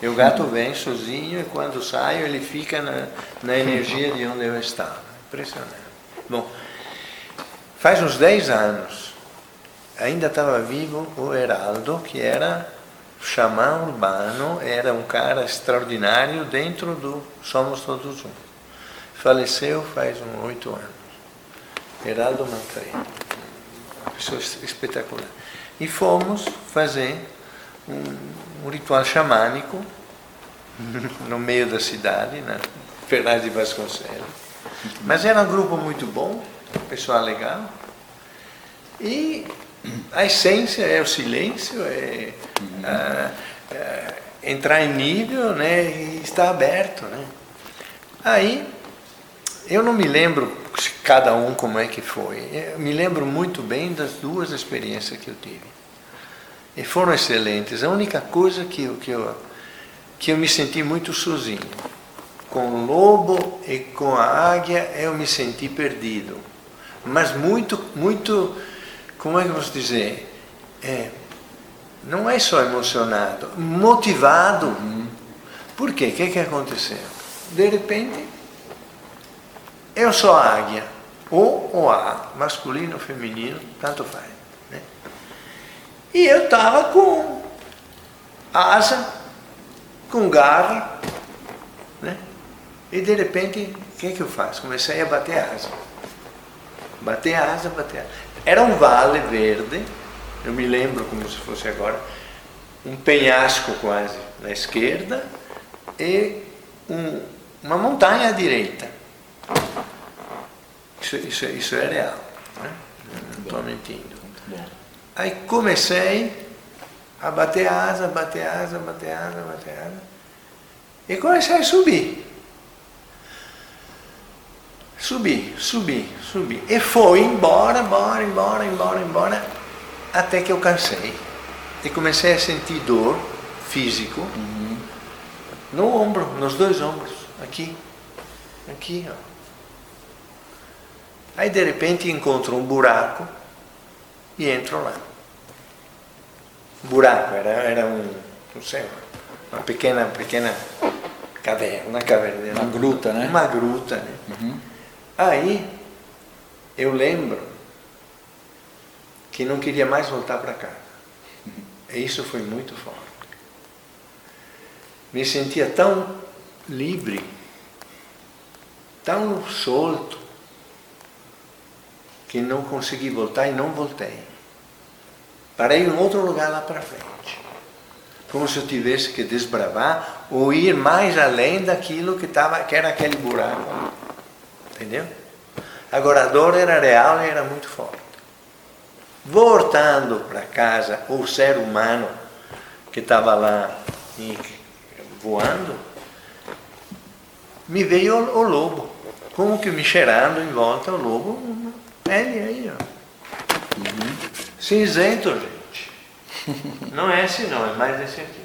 Speaker 1: E o gato vem sozinho e quando saio ele fica na energia de onde eu estava. Impressionante. Bom, faz uns 10 anos, ainda estava vivo o Heraldo, que era xamã urbano, era um cara extraordinário dentro do Somos Todos Um. Faleceu faz uns 8 anos. Heraldo Manfredi, uma pessoa espetacular. E fomos fazer um ritual xamânico no meio da cidade, na Ferraz de Vasconcelos. Mas era um grupo muito bom, pessoal legal. E a essência é o silêncio, entrar em nível, né, e estar aberto, né? Aí, eu não me lembro cada um como é que foi. Eu me lembro muito bem das duas experiências que eu tive. E foram excelentes. A única coisa que eu me senti muito sozinho. Com o lobo e com a águia eu me senti perdido. Mas muito, muito, como é que eu posso dizer? Não é só emocionado, motivado. Por quê? O que aconteceu? De repente, eu sou a águia, ou A, masculino ou feminino, tanto faz. Né? E eu estava com asa, com garra, né? E de repente, o que eu faço? Comecei a bater asa. Bater asa. Era um vale verde, eu me lembro como se fosse agora, um penhasco quase na esquerda e uma montanha à direita. Isso é real, né? Não estou mentindo. Aí comecei a bater asa, e comecei a subir. Subi. E foi embora, até que eu cansei. E comecei a sentir dor físico no ombro, nos dois ombros, aqui, ó. Aí de repente encontro um buraco e entro lá. Buraco, era não sei, uma pequena caverna, uma
Speaker 3: gruta, né?
Speaker 1: Uma gruta, né? Aí eu lembro que não queria mais voltar para casa. E isso foi muito forte. Me sentia tão livre, tão solto, que não consegui voltar e não voltei. Parei em outro lugar lá para frente. Como se eu tivesse que desbravar ou ir mais além daquilo que era aquele buraco. Entendeu? Agora a dor era real e era muito forte. Voltando para casa, o ser humano que estava lá voando, me veio o lobo, como que me cheirando em volta, o lobo, ele aí, ó. Cinzento, gente. Não é esse não, é mais esse aqui.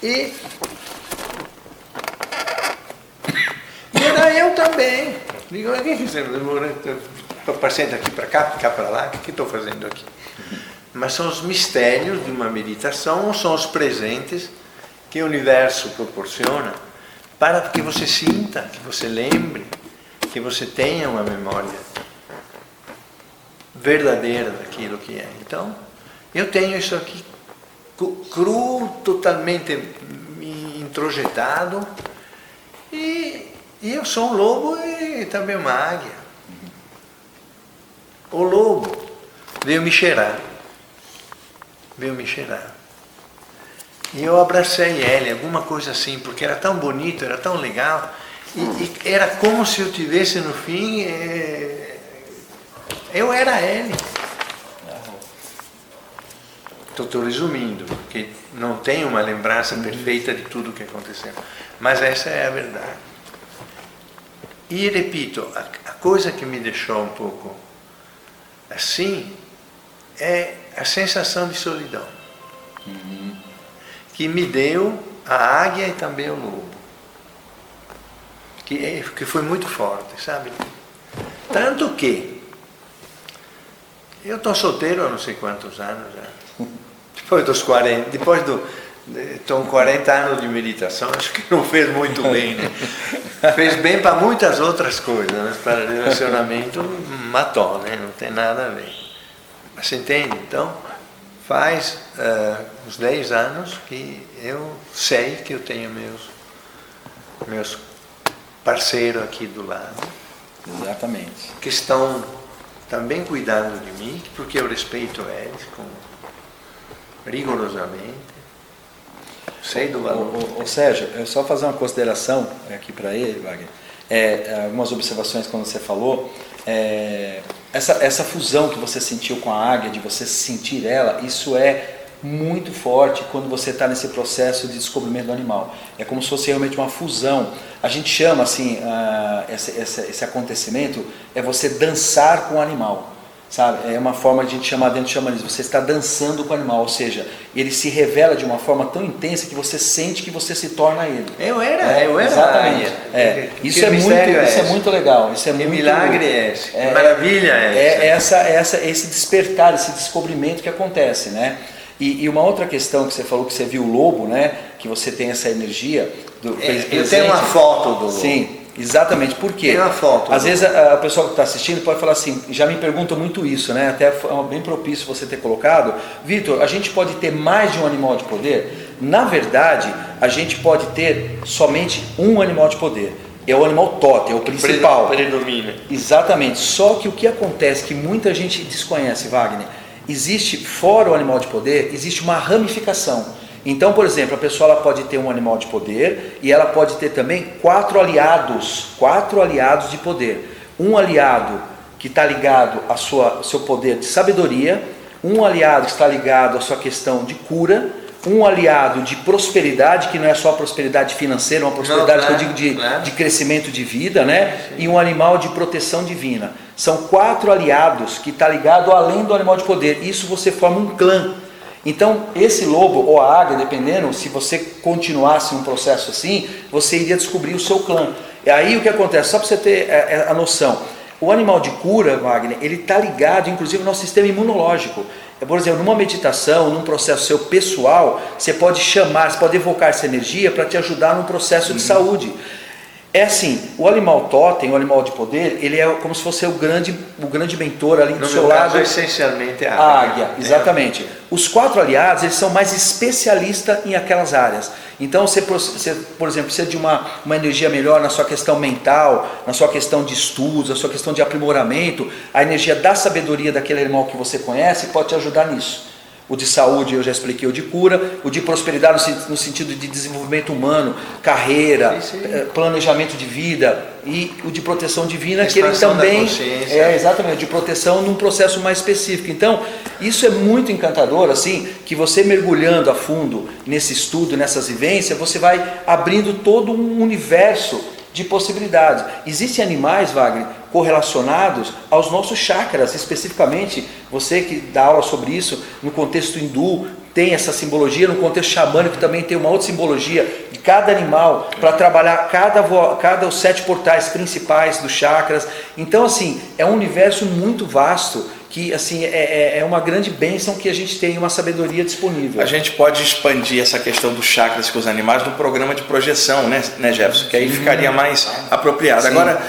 Speaker 1: E era eu também. Digo, o que você paciente aqui para cá para lá, o que estou fazendo aqui? Mas são os mistérios de uma meditação, são os presentes que o universo proporciona para que você sinta, que você lembre, que você tenha uma memória verdadeira daquilo que é. Então, eu tenho isso aqui cru, totalmente introjetado, e eu sou um lobo e também uma águia. O lobo veio me cheirar. E eu abracei ele, alguma coisa assim, porque era tão bonito, era tão legal, e era como se eu tivesse no fim, eu era ele. Estou resumindo, porque não tenho uma lembrança perfeita de tudo o que aconteceu, mas essa é a verdade. E repito, a coisa que me deixou um pouco assim é a sensação de solidão que me deu a águia e também o lobo, que foi muito forte, sabe? Tanto que eu estou solteiro há não sei quantos anos já. Depois dos 40, estou com 40 anos de meditação, acho que não fez muito bem, né? Fez bem para muitas outras coisas, mas para relacionamento matou, né? Não tem nada a ver. Mas você entende? Então, faz uns 10 anos que eu sei que eu tenho meus parceiros aqui do lado.
Speaker 3: Exatamente.
Speaker 1: Que estão também cuidando de mim, porque eu respeito eles, como rigorosamente, sei do valor.
Speaker 3: Ô Sérgio, eu só fazer uma consideração aqui para ele, Wagner. Algumas observações quando você falou. Essa fusão que você sentiu com a águia, de você sentir ela, isso é muito forte quando você está nesse processo de descobrimento do animal. É como se fosse realmente uma fusão. A gente chama assim, esse acontecimento, é você dançar com o animal. Sabe? É uma forma de a gente chamar dentro do xamanismo, você está dançando com o animal, ou seja, ele se revela de uma forma tão intensa que você sente que você se torna ele.
Speaker 1: Eu era.
Speaker 3: Exatamente. Isso é muito legal. Isso é
Speaker 1: que
Speaker 3: muito,
Speaker 1: milagre é esse? Que maravilha é essa?
Speaker 3: Esse despertar, esse descobrimento que acontece, né? E uma outra questão que você falou, que você viu o lobo, né? Que você tem essa energia.
Speaker 1: Eu tenho uma foto do lobo.
Speaker 3: Sim. Exatamente, por quê?
Speaker 1: Tem uma foto.
Speaker 3: Às vezes a pessoa que está assistindo pode falar assim, já me perguntam muito isso, né? Até é bem propício você ter colocado. Vitor, a gente pode ter mais de um animal de poder? Na verdade, a gente pode ter somente um animal de poder. É o animal totem, é o principal.
Speaker 1: Predomina.
Speaker 3: Exatamente. Só que o que acontece, que muita gente desconhece, Wagner, existe, fora o animal de poder, existe uma ramificação. Então, por exemplo, a pessoa ela pode ter um animal de poder e ela pode ter também 4 aliados de poder. Um aliado que está ligado ao seu poder de sabedoria, um aliado que está ligado à sua questão de cura, um aliado de prosperidade, que não é só prosperidade financeira, uma prosperidade que eu digo de crescimento de vida, né? E um animal de proteção divina. São 4 aliados que está ligado além do animal de poder. Isso você forma um clã. Então, esse lobo ou a águia, dependendo, se você continuasse um processo assim, você iria descobrir o seu clã. E aí o que acontece? Só para você ter a noção, o animal de cura, Wagner, ele está ligado, inclusive, ao nosso sistema imunológico. Por exemplo, numa meditação, num processo seu pessoal, você pode evocar essa energia para te ajudar num processo de saúde. É assim, o animal totem, o animal de poder, ele é como se fosse o grande mentor ali do seu lado.
Speaker 1: Caso, essencialmente a
Speaker 3: águia. Exatamente. Os 4 aliados, eles são mais especialistas em aquelas áreas. Então, você por exemplo, precisa de uma energia melhor na sua questão mental, na sua questão de estudos, na sua questão de aprimoramento, a energia da sabedoria daquele animal que você conhece pode te ajudar nisso. O de saúde eu já expliquei, o de cura, o de prosperidade no sentido de desenvolvimento humano, carreira, planejamento de vida, e o de proteção divina, que ele também exatamente, de proteção num processo mais específico. Então, isso é muito encantador, assim, que você mergulhando a fundo nesse estudo, nessas vivências, você vai abrindo todo um universo de possibilidades. Existem animais, Wagner, correlacionados aos nossos chakras, especificamente, você que dá aula sobre isso, no contexto hindu, tem essa simbologia, no contexto xamânico também tem uma outra simbologia de cada animal, para trabalhar os 7 portais principais dos chakras. Então, assim, é um universo muito vasto, que assim, é uma grande bênção que a gente tem uma sabedoria disponível.
Speaker 2: A gente pode expandir essa questão dos chakras com os animais no programa de projeção, né Jefferson? Que aí ficaria mais apropriado. Sim. Agora,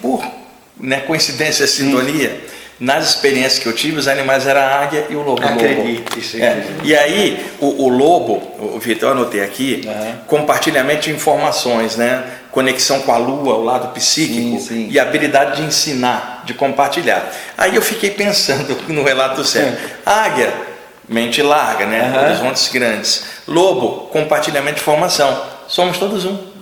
Speaker 2: por coincidência, sintonia, nas experiências que eu tive, os animais eram a águia e o lobo.
Speaker 1: Acredite, isso
Speaker 2: E aí, o lobo, o Vitor, eu anotei aqui, compartilhamento de informações, né? Conexão com a lua, o lado psíquico, e habilidade de ensinar, de compartilhar. Aí eu fiquei pensando no relato do Sérgio. Águia, mente larga, né? Horizontes grandes. Lobo, compartilhamento de informação. Somos todos um.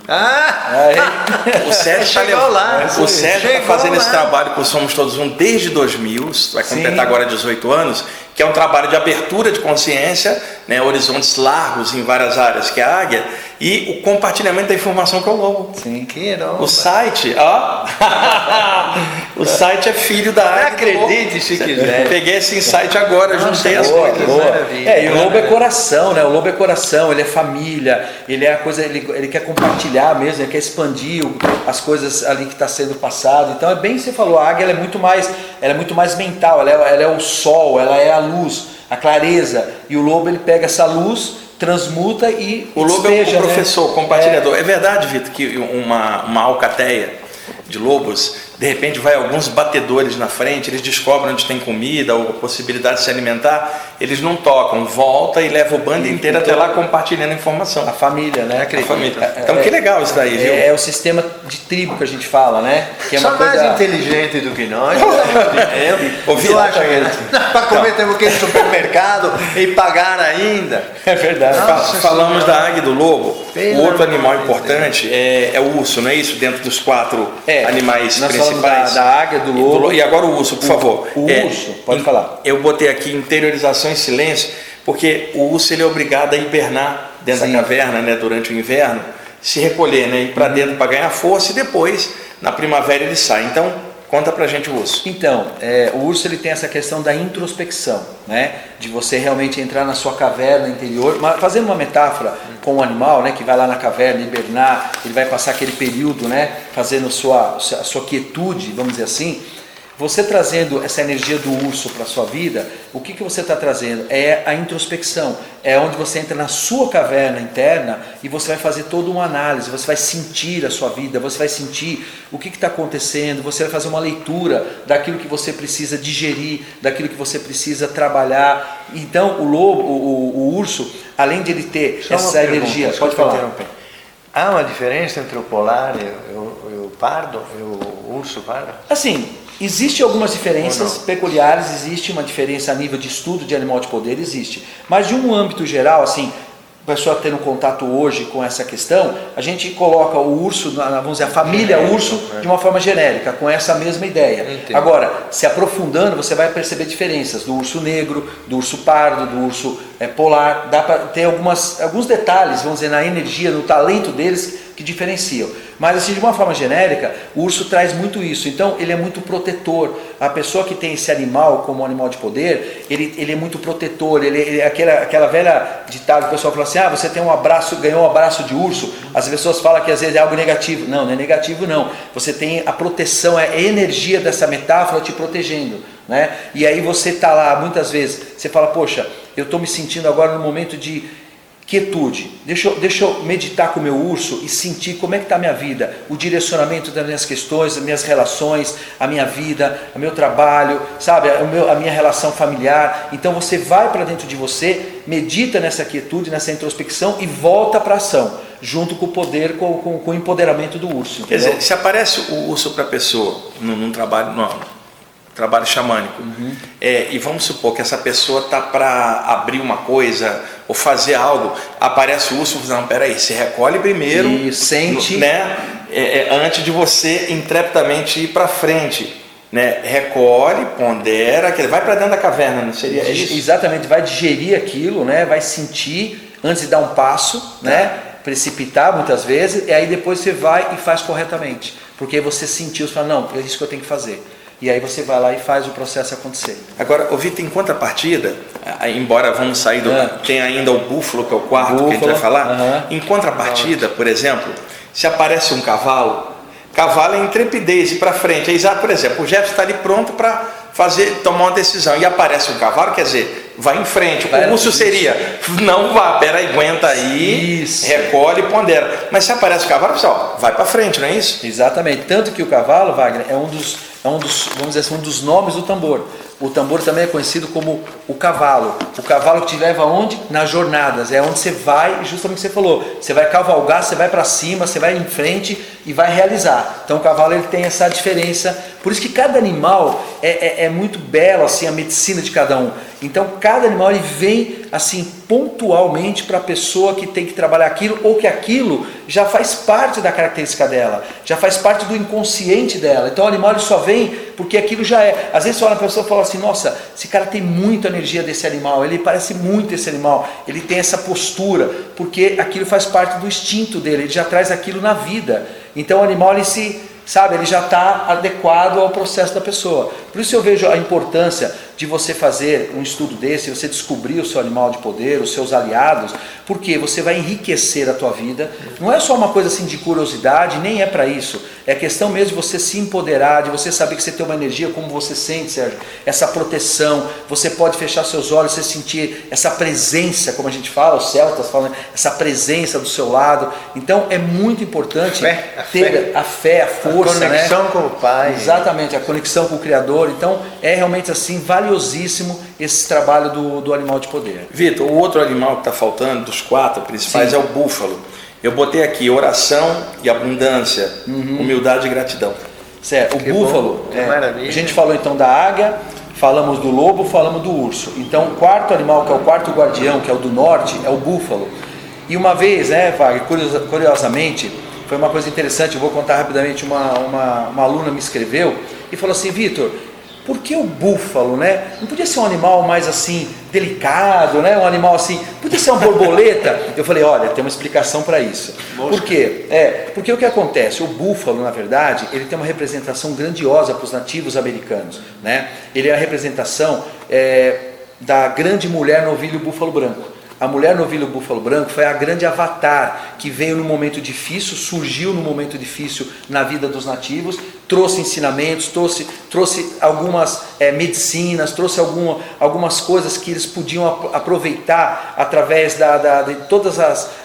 Speaker 2: O Sérgio está fazendo esse trabalho com Somos Todos Um desde 2000, vai completar agora 18 anos, que é um trabalho de abertura de consciência, né, horizontes largos em várias áreas, que é a águia, e o compartilhamento da informação que é o lobo.
Speaker 3: Sim,
Speaker 2: o site, o site é filho da águia.
Speaker 1: Acredite se quiser.
Speaker 2: Peguei esse insight agora, juntei as coisas.
Speaker 3: E o lobo é coração, né? O lobo é coração, ele é família, ele é a coisa, ele quer compartilhar mesmo, ele quer expandir as coisas ali que está sendo passado. Então é bem que você falou, a águia ela é muito mais mental, ela é o sol, ela é a luz, a clareza, e o lobo ele pega essa luz, transmuta e
Speaker 2: o lobo é o professor, compartilhador. É verdade, Vitor, que uma alcateia de lobos de repente vai alguns batedores na frente, eles descobrem onde tem comida ou possibilidade de se alimentar, eles não tocam, volta e leva o bando inteiro até lá compartilhando informação.
Speaker 3: A família, né?
Speaker 2: A família. Então que legal isso daí, viu?
Speaker 3: É o sistema de tribo que a gente fala, né? Que é
Speaker 1: São
Speaker 3: uma coisa...
Speaker 1: mais inteligentes do que nós.
Speaker 2: Ouvi lá,
Speaker 1: Para comer temos que ir no supermercado e pagar ainda.
Speaker 3: É verdade.
Speaker 1: Nossa
Speaker 2: Falamos
Speaker 1: Senhora.
Speaker 2: da águia e do lobo.
Speaker 1: Pelo
Speaker 2: O outro
Speaker 1: amor
Speaker 2: animal
Speaker 1: de
Speaker 2: importante é o urso, não é isso? Dentro dos 4 animais
Speaker 3: nós
Speaker 2: principais.
Speaker 3: falamos da águia, do lobo.
Speaker 2: E agora o urso, por favor.
Speaker 3: O urso, pode falar.
Speaker 2: Eu botei aqui interiorização em silêncio, porque o urso ele é obrigado a hibernar dentro da caverna, né, durante o inverno, se recolher, né, ir para dentro para ganhar força e depois, na primavera, ele sai. Então, conta pra gente o urso.
Speaker 3: Então, o urso ele tem essa questão da introspecção, né? De você realmente entrar na sua caverna interior, fazendo uma metáfora com o animal, né? Que vai lá na caverna hibernar, ele vai passar aquele período, né? Fazendo a sua quietude, vamos dizer assim. Você trazendo essa energia do urso para a sua vida, o que você está trazendo? É a introspecção, é onde você entra na sua caverna interna e você vai fazer toda uma análise, você vai sentir a sua vida, você vai sentir o que está acontecendo, você vai fazer uma leitura daquilo que você precisa digerir, daquilo que você precisa trabalhar. Então o lobo, o urso, além de ele ter essa energia, pode falar.
Speaker 1: Há uma diferença entre o polar e o pardo, e o urso pardo?
Speaker 3: Assim, existem algumas diferenças peculiares, existe uma diferença a nível de estudo de animal de poder, existe. Mas de um âmbito geral, assim, a pessoa tendo contato hoje com essa questão, a gente coloca o urso, vamos dizer, a família urso de uma forma genérica, com essa mesma ideia.
Speaker 1: Entendo.
Speaker 3: Agora, se aprofundando, você vai perceber diferenças do urso negro, do urso pardo, do urso polar. Dá para ter alguns detalhes, vamos dizer, na energia, no talento deles que diferenciam. Mas assim, de uma forma genérica, o urso traz muito isso. Então, ele é muito protetor. A pessoa que tem esse animal como animal de poder, ele é muito protetor. Ele é aquela velha ditado que o pessoal fala assim, você tem ganhou um abraço de urso. As pessoas falam que às vezes é algo negativo. Não, não é negativo não. Você tem a proteção, é a energia dessa metáfora te protegendo, né? E aí você está lá, muitas vezes, você fala, poxa, eu estou me sentindo agora num momento de quietude, deixa eu meditar com o meu urso e sentir como é que está a minha vida, o direcionamento das minhas questões, das minhas relações, a minha vida, o meu trabalho, sabe, a minha relação familiar. Então você vai para dentro de você, medita nessa quietude, nessa introspecção e volta para a ação, junto com o poder, com o empoderamento do urso. Entendeu?
Speaker 2: Quer dizer, se aparece o urso para a pessoa num trabalho xamânico, e vamos supor que essa pessoa está para abrir uma coisa ou fazer algo, aparece o urso, não, peraí, se recolhe primeiro
Speaker 3: e sente,
Speaker 2: né, antes de você intrepidamente ir para frente, né, recolhe, pondera, vai para dentro da caverna, não seria isso?
Speaker 3: Exatamente, vai digerir aquilo, né, vai sentir antes de dar um passo, né, precipitar muitas vezes, e aí depois você vai e faz corretamente, porque você sentiu, você fala, não, é isso que eu tenho que fazer. E aí você vai lá e faz o processo acontecer.
Speaker 2: Agora, Vitor, em contrapartida, embora vamos sair tem ainda o búfalo, que é o quarto que a gente vai falar. Em contrapartida, por exemplo, se aparece um cavalo é intrepidez, ir para frente. É exato, por exemplo, o Jefferson está ali pronto para tomar uma decisão e aparece um cavalo, quer dizer, vai em frente. O urso seria, não vá, peraí, aguenta aí, recolhe e pondera. Mas se aparece o cavalo, pessoal, vai para frente, não é isso?
Speaker 3: Exatamente, tanto que o cavalo, Wagner, é um dos, vamos dizer assim, um dos nomes do tambor. O tambor também é conhecido como o cavalo que te leva aonde? Nas jornadas, é onde você vai, justamente o que você falou, você vai cavalgar, você vai para cima, você vai em frente e vai realizar. Então o cavalo ele tem essa diferença, por isso que cada animal é muito belo assim, a medicina de cada um. Então cada animal ele vem assim pontualmente para a pessoa que tem que trabalhar aquilo, ou que aquilo já faz parte da característica dela, já faz parte do inconsciente dela. Então o animal ele só vem porque aquilo já é. Às vezes você olha a pessoa e fala assim, nossa, esse cara tem muita energia desse animal, ele parece muito esse animal, ele tem essa postura, porque aquilo faz parte do instinto dele, ele já traz aquilo na vida. Então o animal ele já está adequado ao processo da pessoa. Por isso eu vejo a importância de você fazer um estudo desse, você descobrir o seu animal de poder, os seus aliados, porque você vai enriquecer a tua vida. Não é só uma coisa assim de curiosidade, nem é para isso. É questão mesmo de você se empoderar, de você saber que você tem uma energia, como você sente, Sérgio, essa proteção. Você pode fechar seus olhos, você sentir essa presença, como a gente fala, os celtas falam, essa presença do seu lado. Então é muito importante ter a fé, a força,
Speaker 1: a conexão, né, com o Pai.
Speaker 3: Exatamente, a conexão com o Criador. Então é realmente assim valiosíssimo esse trabalho do animal de poder.
Speaker 2: Vitor, o outro animal que está faltando, dos 4 principais,
Speaker 3: Sim.
Speaker 2: é o búfalo. Eu botei aqui oração e abundância, humildade e gratidão.
Speaker 3: Certo, o
Speaker 1: Que
Speaker 3: búfalo,
Speaker 1: bom, que maravilha.
Speaker 3: a gente falou então da águia, falamos do lobo, falamos do urso. Então o quarto animal, que é o quarto guardião, que é o do norte, é o búfalo. E uma vez, Wagner, curiosamente, foi uma coisa interessante, eu vou contar rapidamente, uma aluna me escreveu e falou assim: Vitor, por que o búfalo, né? Não podia ser um animal mais assim, delicado, né? Um animal assim, podia ser uma borboleta? Eu falei, olha, tem uma explicação para isso. Por quê? Porque o que acontece? O búfalo, na verdade, ele tem uma representação grandiosa para os nativos americanos, né? Ele é a representação da grande mulher novilho búfalo branco. A mulher novilho búfalo branco foi a grande avatar que veio no momento difícil, surgiu no momento difícil na vida dos nativos, trouxe ensinamentos, trouxe algumas medicinas, trouxe algumas coisas que eles podiam aproveitar através de todas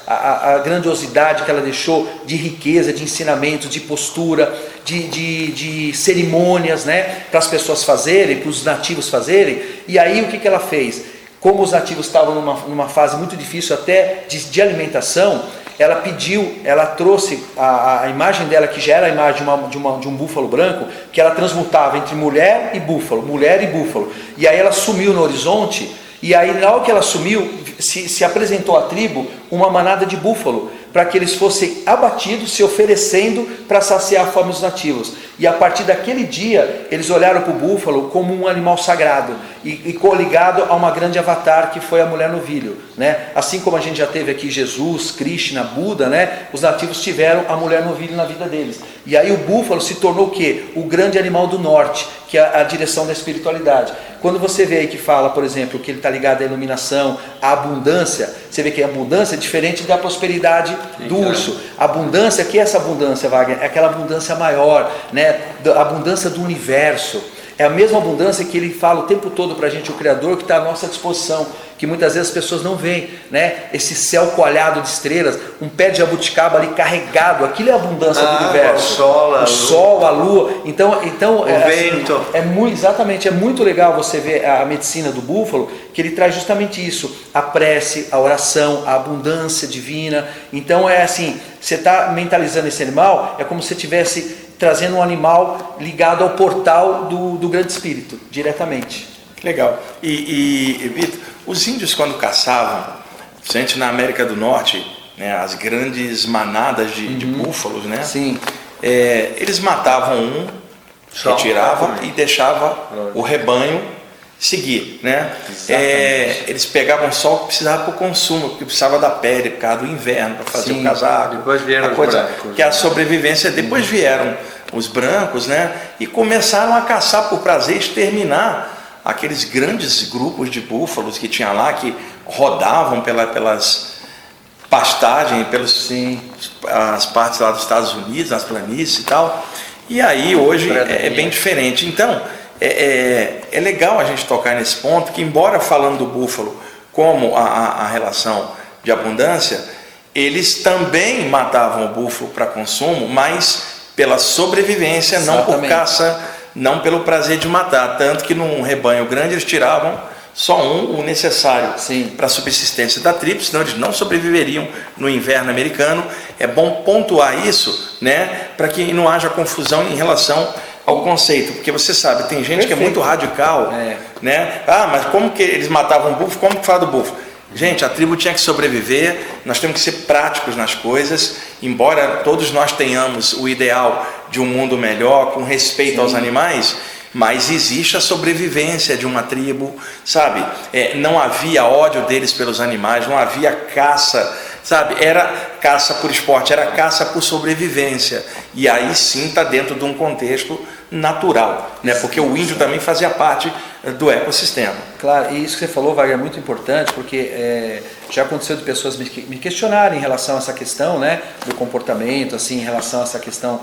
Speaker 3: a grandiosidade que ela deixou de riqueza, de ensinamento, de postura, de cerimônias, né, para as pessoas fazerem, para os nativos fazerem. E aí o que ela fez? Como os nativos estavam numa fase muito difícil até de alimentação, ela trouxe a imagem dela, que já era a imagem de um búfalo branco, que ela transmutava entre mulher e búfalo. E aí ela sumiu no horizonte, e aí na hora que ela sumiu, se apresentou à tribo uma manada de búfalo, para que eles fossem abatidos, se oferecendo para saciar a fome dos nativos. E a partir daquele dia, eles olharam para o búfalo como um animal sagrado e coligado a uma grande avatar que foi a mulher novilho, né? Assim como a gente já teve aqui Jesus, Krishna, Buda, né? Os nativos tiveram a mulher novilho na vida deles. E aí o búfalo se tornou o quê? O grande animal do norte, que é a direção da espiritualidade. Quando você vê aí que fala, por exemplo, que ele está ligado à iluminação, à abundância, você vê que a abundância é diferente da prosperidade do urso. A abundância, que é essa abundância, Wagner? É aquela abundância maior, né? A abundância do universo. É a mesma abundância que ele fala o tempo todo para a gente, o Criador, que está à nossa disposição, que muitas vezes as pessoas não veem, né? Esse céu coalhado de estrelas, um pé de jabuticaba ali carregado, aquilo é a abundância do universo.
Speaker 1: O
Speaker 3: sol, a lua. Então
Speaker 1: o vento.
Speaker 3: Exatamente, é muito legal você ver a medicina do búfalo, que ele traz justamente isso, a prece, a oração, a abundância divina. Então é assim, você está mentalizando esse animal, é como se você estivesse trazendo um animal ligado ao portal do Grande Espírito, diretamente.
Speaker 2: Legal. E Vitor, os índios quando caçavam, gente na América do Norte, né, as grandes manadas de búfalos, né?
Speaker 3: Sim.
Speaker 2: Eles matavam um, retiravam e deixavam o rebanho seguir, né? Eles pegavam só o que precisava para o consumo, porque precisava da pele, por causa do inverno, para fazer o casaco.
Speaker 1: Depois vieram os brancos.
Speaker 2: Que é a sobrevivência. Depois vieram os brancos, né? E começaram a caçar por prazer, exterminar aqueles grandes grupos de búfalos que tinha lá, que rodavam pelas pastagens, as partes lá dos Estados Unidos, nas planícies e tal. E aí hoje é bem diferente. Então é legal a gente tocar nesse ponto, que embora falando do búfalo como a relação de abundância, eles também matavam o búfalo para consumo, mas pela sobrevivência,
Speaker 3: Exatamente.
Speaker 2: não por caça, não pelo prazer de matar. Tanto que num rebanho grande eles tiravam só o necessário para a subsistência da tribo, senão eles não sobreviveriam no inverno americano. É bom pontuar isso, né, para que não haja confusão em relação ao conceito, porque você sabe, tem gente que é muito radical, né? Mas como que eles matavam o búfalo? Como que fala do búfalo? Gente, a tribo tinha que sobreviver, nós temos que ser práticos nas coisas, embora todos nós tenhamos o ideal de um mundo melhor, com respeito aos animais, mas existe a sobrevivência de uma tribo, sabe? Não havia ódio deles pelos animais, não havia caça, sabe? Era caça por esporte, era caça por sobrevivência, e aí sim está dentro de um contexto natural, né? Porque o índio também fazia parte do ecossistema.
Speaker 3: Claro, e isso que você falou, Wagner, é muito importante, porque já aconteceu de pessoas me questionarem em relação a essa questão, né, do comportamento, assim, em relação a essa questão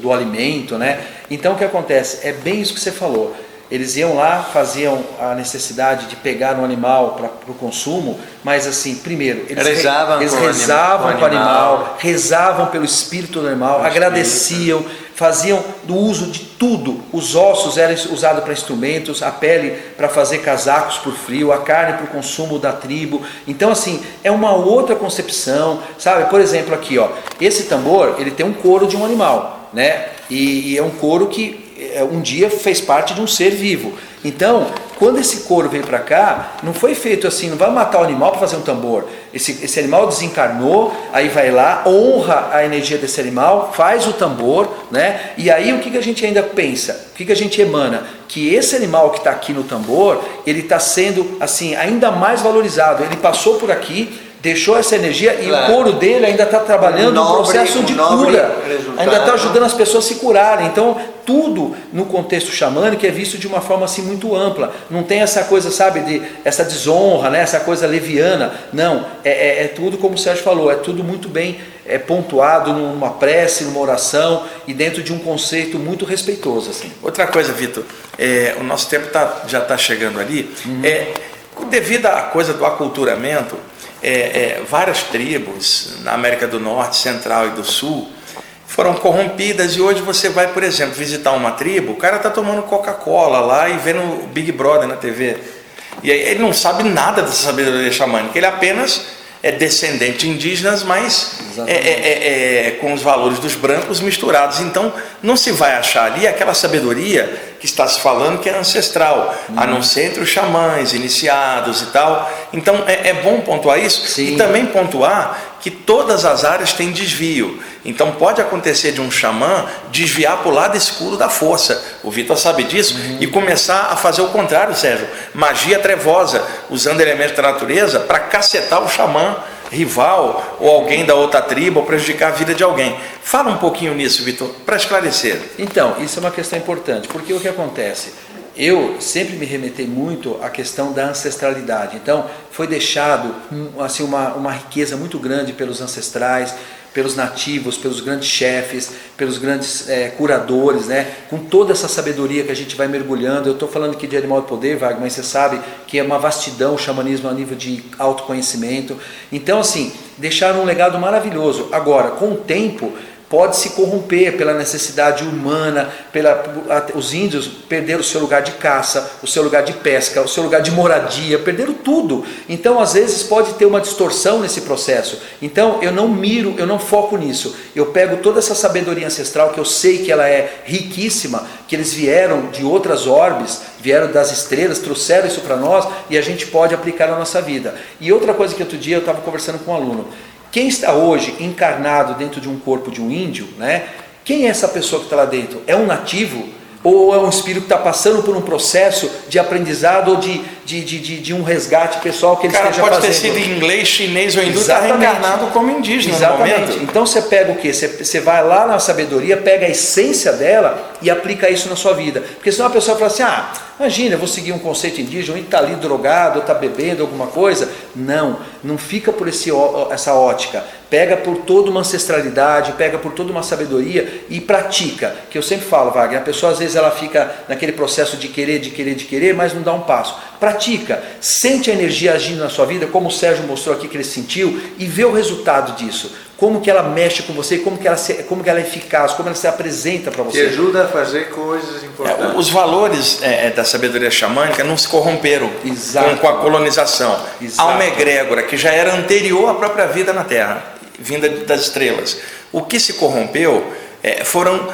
Speaker 3: do alimento, né? Então o que acontece? É bem isso que você falou. Eles iam lá, faziam a necessidade de pegar um animal para o consumo, mas assim, primeiro, eles rezavam com o animal, rezavam pelo espírito do animal, agradeciam, faziam do uso de tudo. Os ossos eram usados para instrumentos, a pele para fazer casacos por frio, a carne para o consumo da tribo. Então assim, é uma outra concepção, sabe? Por exemplo aqui, ó, esse tambor, ele tem um couro de um animal, né? E é um couro que um dia fez parte de um ser vivo. Então, quando esse couro veio para cá, não foi feito assim, não vai matar o animal para fazer um tambor. Esse animal desencarnou, aí vai lá, honra a energia desse animal, faz o tambor, né? E aí o que a gente ainda pensa? O que a gente emana? Que esse animal que está aqui no tambor, ele está sendo assim ainda mais valorizado. Ele passou por aqui, deixou essa energia e o couro dele ainda está trabalhando no processo de cura, ainda está ajudando as pessoas a se curarem. Então tudo no contexto xamânico é visto de uma forma assim muito ampla, não tem essa coisa, sabe, essa desonra, né? Essa coisa leviana, não, é tudo como o Sérgio falou, é tudo muito bem pontuado numa prece, numa oração e dentro de um conceito muito respeitoso, assim.
Speaker 2: Outra coisa, Vitor, o nosso tempo já está chegando ali, devido à coisa do aculturamento, várias tribos na América do Norte, Central e do Sul foram corrompidas, e hoje você vai, por exemplo, visitar uma tribo, o cara está tomando Coca-Cola lá e vendo o Big Brother na TV, e aí ele não sabe nada dessa sabedoria xamânica, ele apenas é descendente de indígenas, mas com os valores dos brancos misturados. Então não se vai achar ali aquela sabedoria que está se falando que é ancestral, a não ser entre os xamãs, iniciados e tal. Então é bom pontuar isso. Sim. E também pontuar que todas as áreas têm desvio. Então pode acontecer de um xamã desviar para o lado escuro da força, o Vitor sabe disso, e começar a fazer o contrário, Sérgio, magia trevosa, usando elementos da natureza para cacetar o xamã rival ou alguém da outra tribo, ou prejudicar a vida de alguém. Fala um pouquinho nisso, Vitor, para esclarecer.
Speaker 3: Então, isso é uma questão importante, porque o que acontece? Eu sempre me remetei muito à questão da ancestralidade. Então, foi deixado assim, uma riqueza muito grande pelos ancestrais, pelos nativos, pelos grandes chefes, pelos grandes curadores, né? Com toda essa sabedoria que a gente vai mergulhando. Eu estou falando aqui de Animal do Poder, Wagner, mas você sabe que é uma vastidão o xamanismo a nível de autoconhecimento. Então, assim, deixaram um legado maravilhoso. Agora, com o tempo, pode se corromper pela necessidade humana, os índios perderam o seu lugar de caça, o seu lugar de pesca, o seu lugar de moradia, perderam tudo. Então às vezes pode ter uma distorção nesse processo. Então eu não foco nisso, eu pego toda essa sabedoria ancestral que eu sei que ela é riquíssima, que eles vieram de outras orbes, vieram das estrelas, trouxeram isso para nós e a gente pode aplicar na nossa vida. E outra coisa que outro dia eu estava conversando com um aluno, quem está hoje encarnado dentro de um corpo de um índio, né? Quem é essa pessoa que está lá dentro? É um nativo? Ou é um espírito que está passando por um processo de aprendizado ou de um resgate pessoal que ele esteja fazendo? Pode
Speaker 2: ter sido inglês, chinês ou hindu, está reencarnado como indígena.
Speaker 3: Exatamente.
Speaker 2: No momento.
Speaker 3: Então você pega o quê? Você vai lá na sabedoria, pega a essência dela e aplica isso na sua vida. Porque senão a pessoa fala assim, imagina, eu vou seguir um conceito indígena, um está ali drogado, ou está bebendo alguma coisa. Não fica por essa ótica. Pega por toda uma ancestralidade, pega por toda uma sabedoria e pratica. Que eu sempre falo, Wagner, a pessoa às vezes ela fica naquele processo de querer, mas não dá um passo. Pratica, sente a energia agindo na sua vida, como o Sérgio mostrou aqui que ele sentiu, e vê o resultado disso. Como que ela mexe com você, como que ela é eficaz, como ela se apresenta para você.
Speaker 1: Te ajuda a fazer coisas importantes.
Speaker 2: Os valores da sabedoria xamânica não se corromperam com a colonização. Exato. Há uma egrégora que já era anterior à própria vida na Terra, vinda das estrelas. O que se corrompeu foram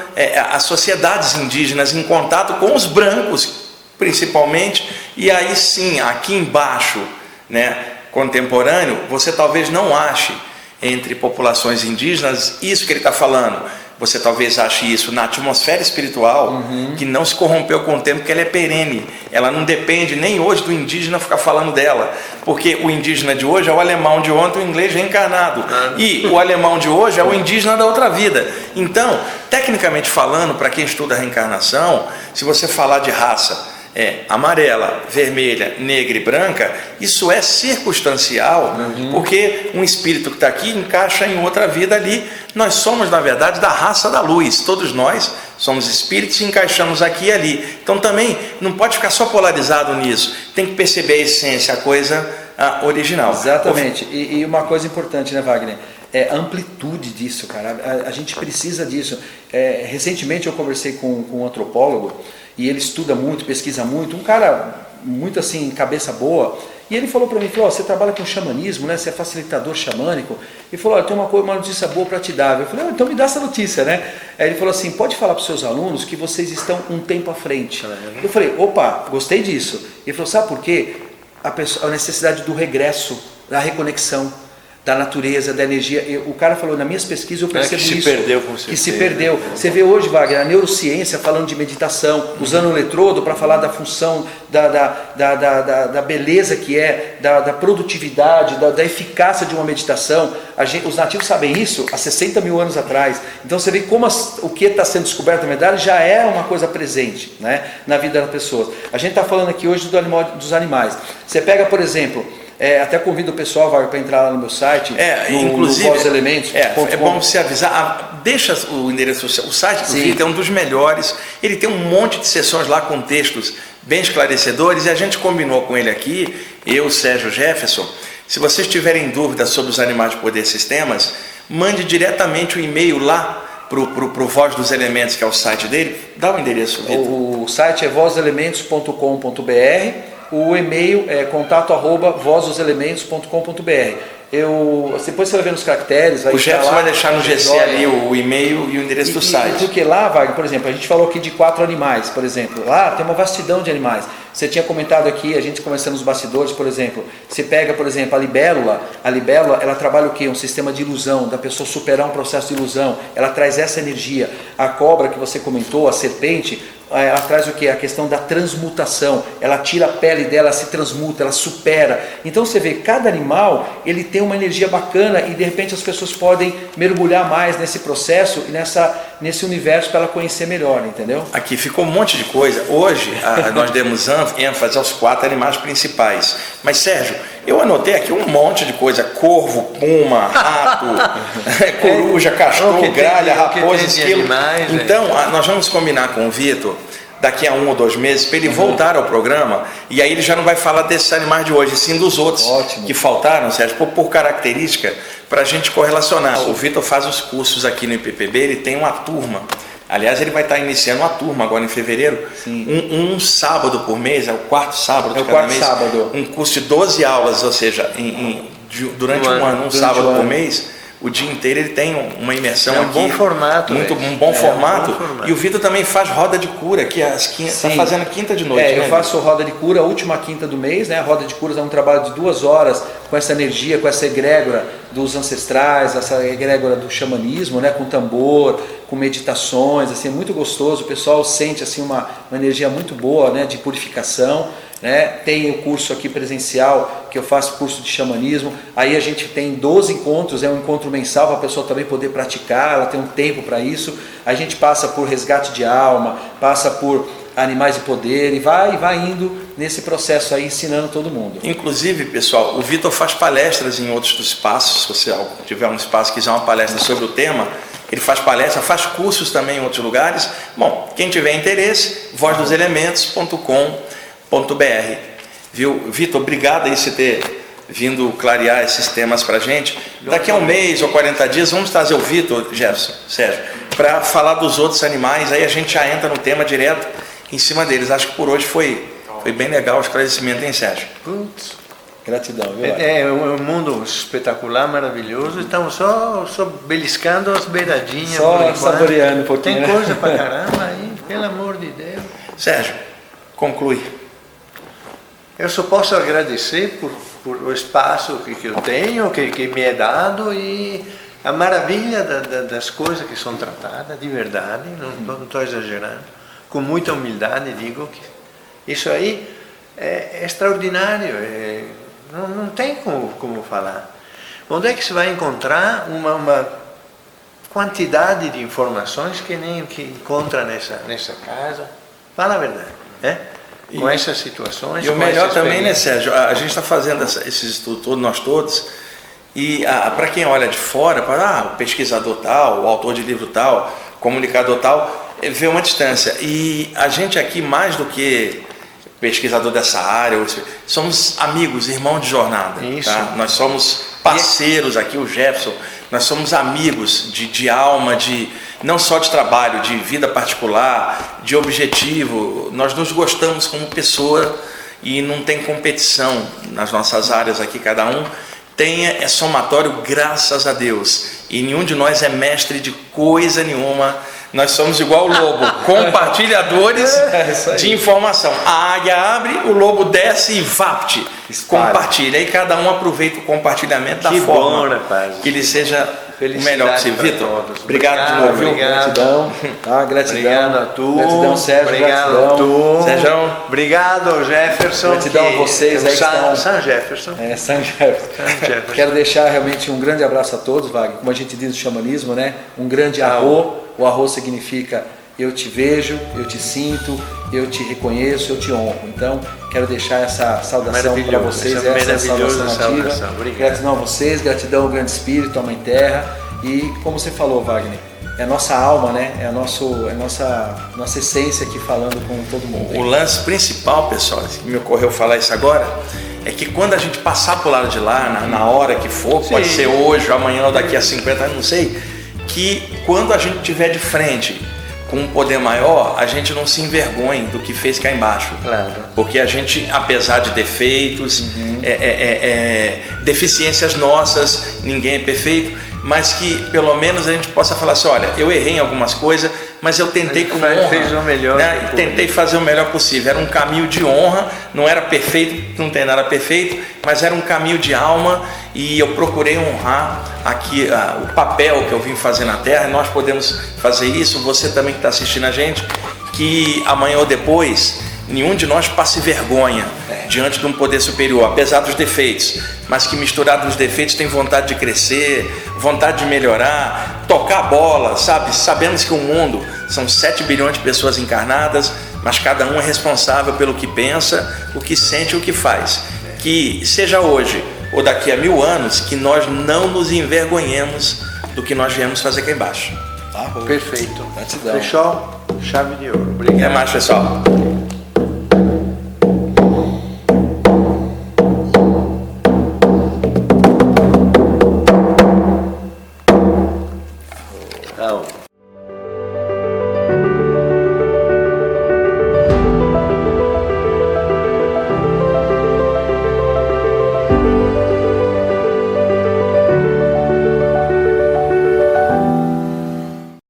Speaker 2: as sociedades indígenas em contato com os brancos, principalmente, e aí sim, aqui embaixo, né, contemporâneo, você talvez não ache entre populações indígenas isso que ele está falando, você talvez ache isso na atmosfera espiritual, que não se corrompeu com o tempo, que ela é perene. Ela não depende nem hoje do indígena ficar falando dela, porque o indígena de hoje é o alemão de ontem, o inglês reencarnado, e o alemão de hoje é o indígena da outra vida. Então, tecnicamente falando, para quem estuda a reencarnação, se você falar de raça amarela, vermelha, negra e branca, isso é circunstancial, porque um espírito que está aqui encaixa em outra vida ali. Nós somos, na verdade, da raça da luz, todos nós somos espíritos e encaixamos aqui e ali. Então também não pode ficar só polarizado nisso, tem que perceber a essência, a coisa original.
Speaker 3: Exatamente. E uma coisa importante, né, Wagner? É a amplitude disso, cara. A gente precisa disso. Recentemente eu conversei com um antropólogo, e ele estuda muito, pesquisa muito, um cara muito assim, cabeça boa, e ele falou para mim, falou, você trabalha com xamanismo, né? Você é facilitador xamânico, e falou, tem uma notícia boa para te dar. Eu falei, então me dá essa notícia, né? Aí ele falou assim, pode falar para os seus alunos que vocês estão um tempo à frente. Eu falei, opa, gostei disso. Ele falou, sabe por quê? A necessidade do regresso, da reconexão, da natureza, da energia. O cara falou, nas minhas pesquisas eu percebo isso.
Speaker 1: Que se perdeu, com certeza.
Speaker 3: Que se perdeu. Você vê hoje, Wagner, a neurociência falando de meditação, usando o eletrodo para falar da função, da beleza que é, da produtividade, da eficácia de uma meditação. Os nativos sabem isso há 60 mil anos atrás. Então você vê como o que está sendo descoberto na verdade já é uma coisa presente, né, na vida das pessoas. A gente está falando aqui hoje dos animais. Você pega, por exemplo, até convido o pessoal para entrar lá no meu site,
Speaker 2: inclusive,
Speaker 3: no Elementos.
Speaker 2: É bom você avisar, deixa o endereço, o site do Vitor é um dos melhores, ele tem um monte de sessões lá com textos bem esclarecedores, e a gente combinou com ele aqui, eu, Sérgio, Jefferson, se vocês tiverem dúvidas sobre os animais de poder sistemas, mande diretamente o e-mail lá pro Voz dos Elementos, que é o site dele. Dá o endereço, Vitor.
Speaker 3: O site é vozelementos.com.br. O e-mail é contato@vozdoselementos.com.br. Depois você vai ver nos caracteres.
Speaker 2: O Jefferson vai deixar no GC ali o e-mail e o endereço do site.
Speaker 3: Porque lá, Wagner, por exemplo, a gente falou aqui de 4 animais, por exemplo. Lá tem uma vastidão de animais. Você tinha comentado aqui, a gente conversando nos bastidores, por exemplo. Você pega, por exemplo, a libélula. A libélula, ela trabalha o quê? Um sistema de ilusão, da pessoa superar um processo de ilusão. Ela traz essa energia. A cobra que você comentou, a serpente, ela traz o que? A questão da transmutação. Ela tira a pele dela, se transmuta, ela supera. Então você vê, cada animal ele tem uma energia bacana, e de repente as pessoas podem mergulhar mais nesse processo e nesse universo para ela conhecer melhor, entendeu?
Speaker 2: Aqui ficou um monte de coisa. Hoje nós demos ênfase aos 4 animais principais. Mas Sérgio, eu anotei aqui um monte de coisa: corvo, puma, rato, coruja, castor, gralha, raposa, esquilo. Então, nós vamos combinar com o Vitor daqui a 1 ou 2 meses para ele voltar ao programa, e aí ele já não vai falar desses animais de hoje, sim dos outros.
Speaker 3: Ótimo.
Speaker 2: Que faltaram, Sérgio, por característica, para a gente correlacionar. O Vitor faz os cursos aqui no IPPB, ele tem uma turma. Aliás, ele vai estar iniciando uma turma agora em fevereiro, um sábado por mês, é o 4º sábado de cada mês, um curso de 12 aulas, ou seja, durante um ano, sábado por mês, o dia inteiro ele tem uma imersão aqui.
Speaker 1: Bom formato,
Speaker 2: um bom formato. E o Vitor também faz roda de cura, que está fazendo quinta de noite.
Speaker 3: Eu faço roda de cura, a última quinta do mês, né? A roda de cura é um trabalho de 2 horas, com essa energia, com essa egrégora dos ancestrais, essa egrégora do xamanismo, né? Com tambor, com meditações, assim, é muito gostoso. O pessoal sente assim uma energia muito boa, né? De purificação. Né? Tem o curso aqui presencial, que eu faço curso de xamanismo. Aí a gente tem 12 encontros, é um encontro mensal para a pessoa também poder praticar, ela tem um tempo para isso. A gente passa por resgate de alma, passa por animais de poder e vai indo nesse processo aí, ensinando todo mundo.
Speaker 2: Inclusive, pessoal, o Vitor faz palestras em outros espaços. Se você tiver um espaço que quiser uma palestra sobre o tema, ele faz palestra, faz cursos também em outros lugares. Bom, quem tiver interesse, vozdoselementos.com.br. Viu, Vitor, obrigado aí por ter vindo clarear esses temas para a gente. Daqui a 1 mês ou 40 dias vamos trazer o Vitor, Jefferson, Sérgio, para falar dos outros animais. Aí a gente já entra no tema direto em cima deles. Acho que por hoje foi bem legal o esclarecimento, hein, Sérgio?
Speaker 1: Putz.
Speaker 3: Gratidão, viu?
Speaker 1: É um mundo espetacular, maravilhoso. Estamos só beliscando as beiradinhas.
Speaker 3: Só saboreando um pouquinho.
Speaker 1: Tem coisa pra caramba aí, pelo amor de Deus.
Speaker 2: Sérgio, conclui.
Speaker 1: Eu só posso agradecer por o espaço que eu tenho, que me é dado, e a maravilha das coisas que são tratadas, de verdade, não estou exagerando, com muita humildade digo que isso aí é extraordinário, não tem como falar. Onde é que você vai encontrar uma quantidade de informações que nem que encontra nessa casa? Fala a verdade, né? Com essas situações.
Speaker 2: E o melhor também, né, Sérgio? A gente está fazendo esse estudo todo, nós todos, e para quem olha de fora, para o pesquisador tal, o autor de livro tal, comunicador tal, vê uma distância. E a gente aqui, mais do que pesquisador dessa área, somos amigos, irmãos de jornada.
Speaker 1: Isso.
Speaker 2: Tá? Nós somos parceiros aqui, o Jefferson, nós somos amigos de alma, não só de trabalho, de vida particular, de objetivo. Nós nos gostamos como pessoa e não tem competição nas nossas áreas aqui, cada um é somatório, graças a Deus. E nenhum de nós é mestre de coisa nenhuma. Nós somos igual o lobo, compartilhadores de informação. A águia abre, o lobo desce e vapt, compartilha. E cada um aproveita o compartilhamento da forma que lhe seja o melhor possível. Vitor, obrigado de novo.
Speaker 3: Gratidão. Gratidão.
Speaker 1: Obrigado a tu.
Speaker 3: Gratidão, Sérgio.
Speaker 1: Obrigado
Speaker 3: gratidão.
Speaker 1: a tu.
Speaker 2: Sérgio.
Speaker 1: Obrigado, Jefferson.
Speaker 3: Gratidão a vocês aí que estão...
Speaker 1: San Jefferson.
Speaker 3: San Jefferson. Quero deixar realmente um grande abraço a todos, Wagner. Como a gente diz no xamanismo, né? Um grande arro. O arro significa eu te vejo, eu te sinto, eu te reconheço, eu te honro. Então, quero deixar essa saudação para vocês, essa saudação nativa. Gratidão a vocês, gratidão ao Grande Espírito, à Mãe Terra. E como você falou, Wagner, é a nossa alma, né? É a nossa essência aqui falando com todo mundo.
Speaker 2: O lance principal, pessoal, que me ocorreu falar isso agora, é que quando a gente passar por lado de lá, na hora que for, pode ser hoje, amanhã ou daqui a 50 anos, não sei, que quando a gente estiver de frente com um poder maior, a gente não se envergonhe do que fez cá embaixo.
Speaker 1: Claro.
Speaker 2: Porque a gente, apesar de defeitos, deficiências nossas, ninguém é perfeito, mas que pelo menos a gente possa falar assim, olha, eu errei em algumas coisas, mas eu tentei com honra,
Speaker 1: fez o melhor,
Speaker 2: né? Tentei fazer o melhor possível. Era um caminho de honra, não era perfeito, não tem nada perfeito, mas era um caminho de alma e eu procurei honrar aqui o papel que eu vim fazer na Terra. Nós podemos fazer isso, você também que está assistindo a gente, que amanhã ou depois nenhum de nós passe vergonha diante de um poder superior, apesar dos defeitos, mas que misturado nos defeitos tem vontade de crescer, vontade de melhorar, tocar a bola, sabe? Sabemos que o mundo são 7 bilhões de pessoas encarnadas, mas cada um é responsável pelo que pensa, o que sente e o que faz. Que seja hoje ou daqui a 1000 anos, que nós não nos envergonhemos do que nós viemos fazer aqui embaixo.
Speaker 1: Perfeito.
Speaker 3: Gratidão.
Speaker 1: Fechou? Chave de ouro. Obrigado.
Speaker 2: Até mais, pessoal.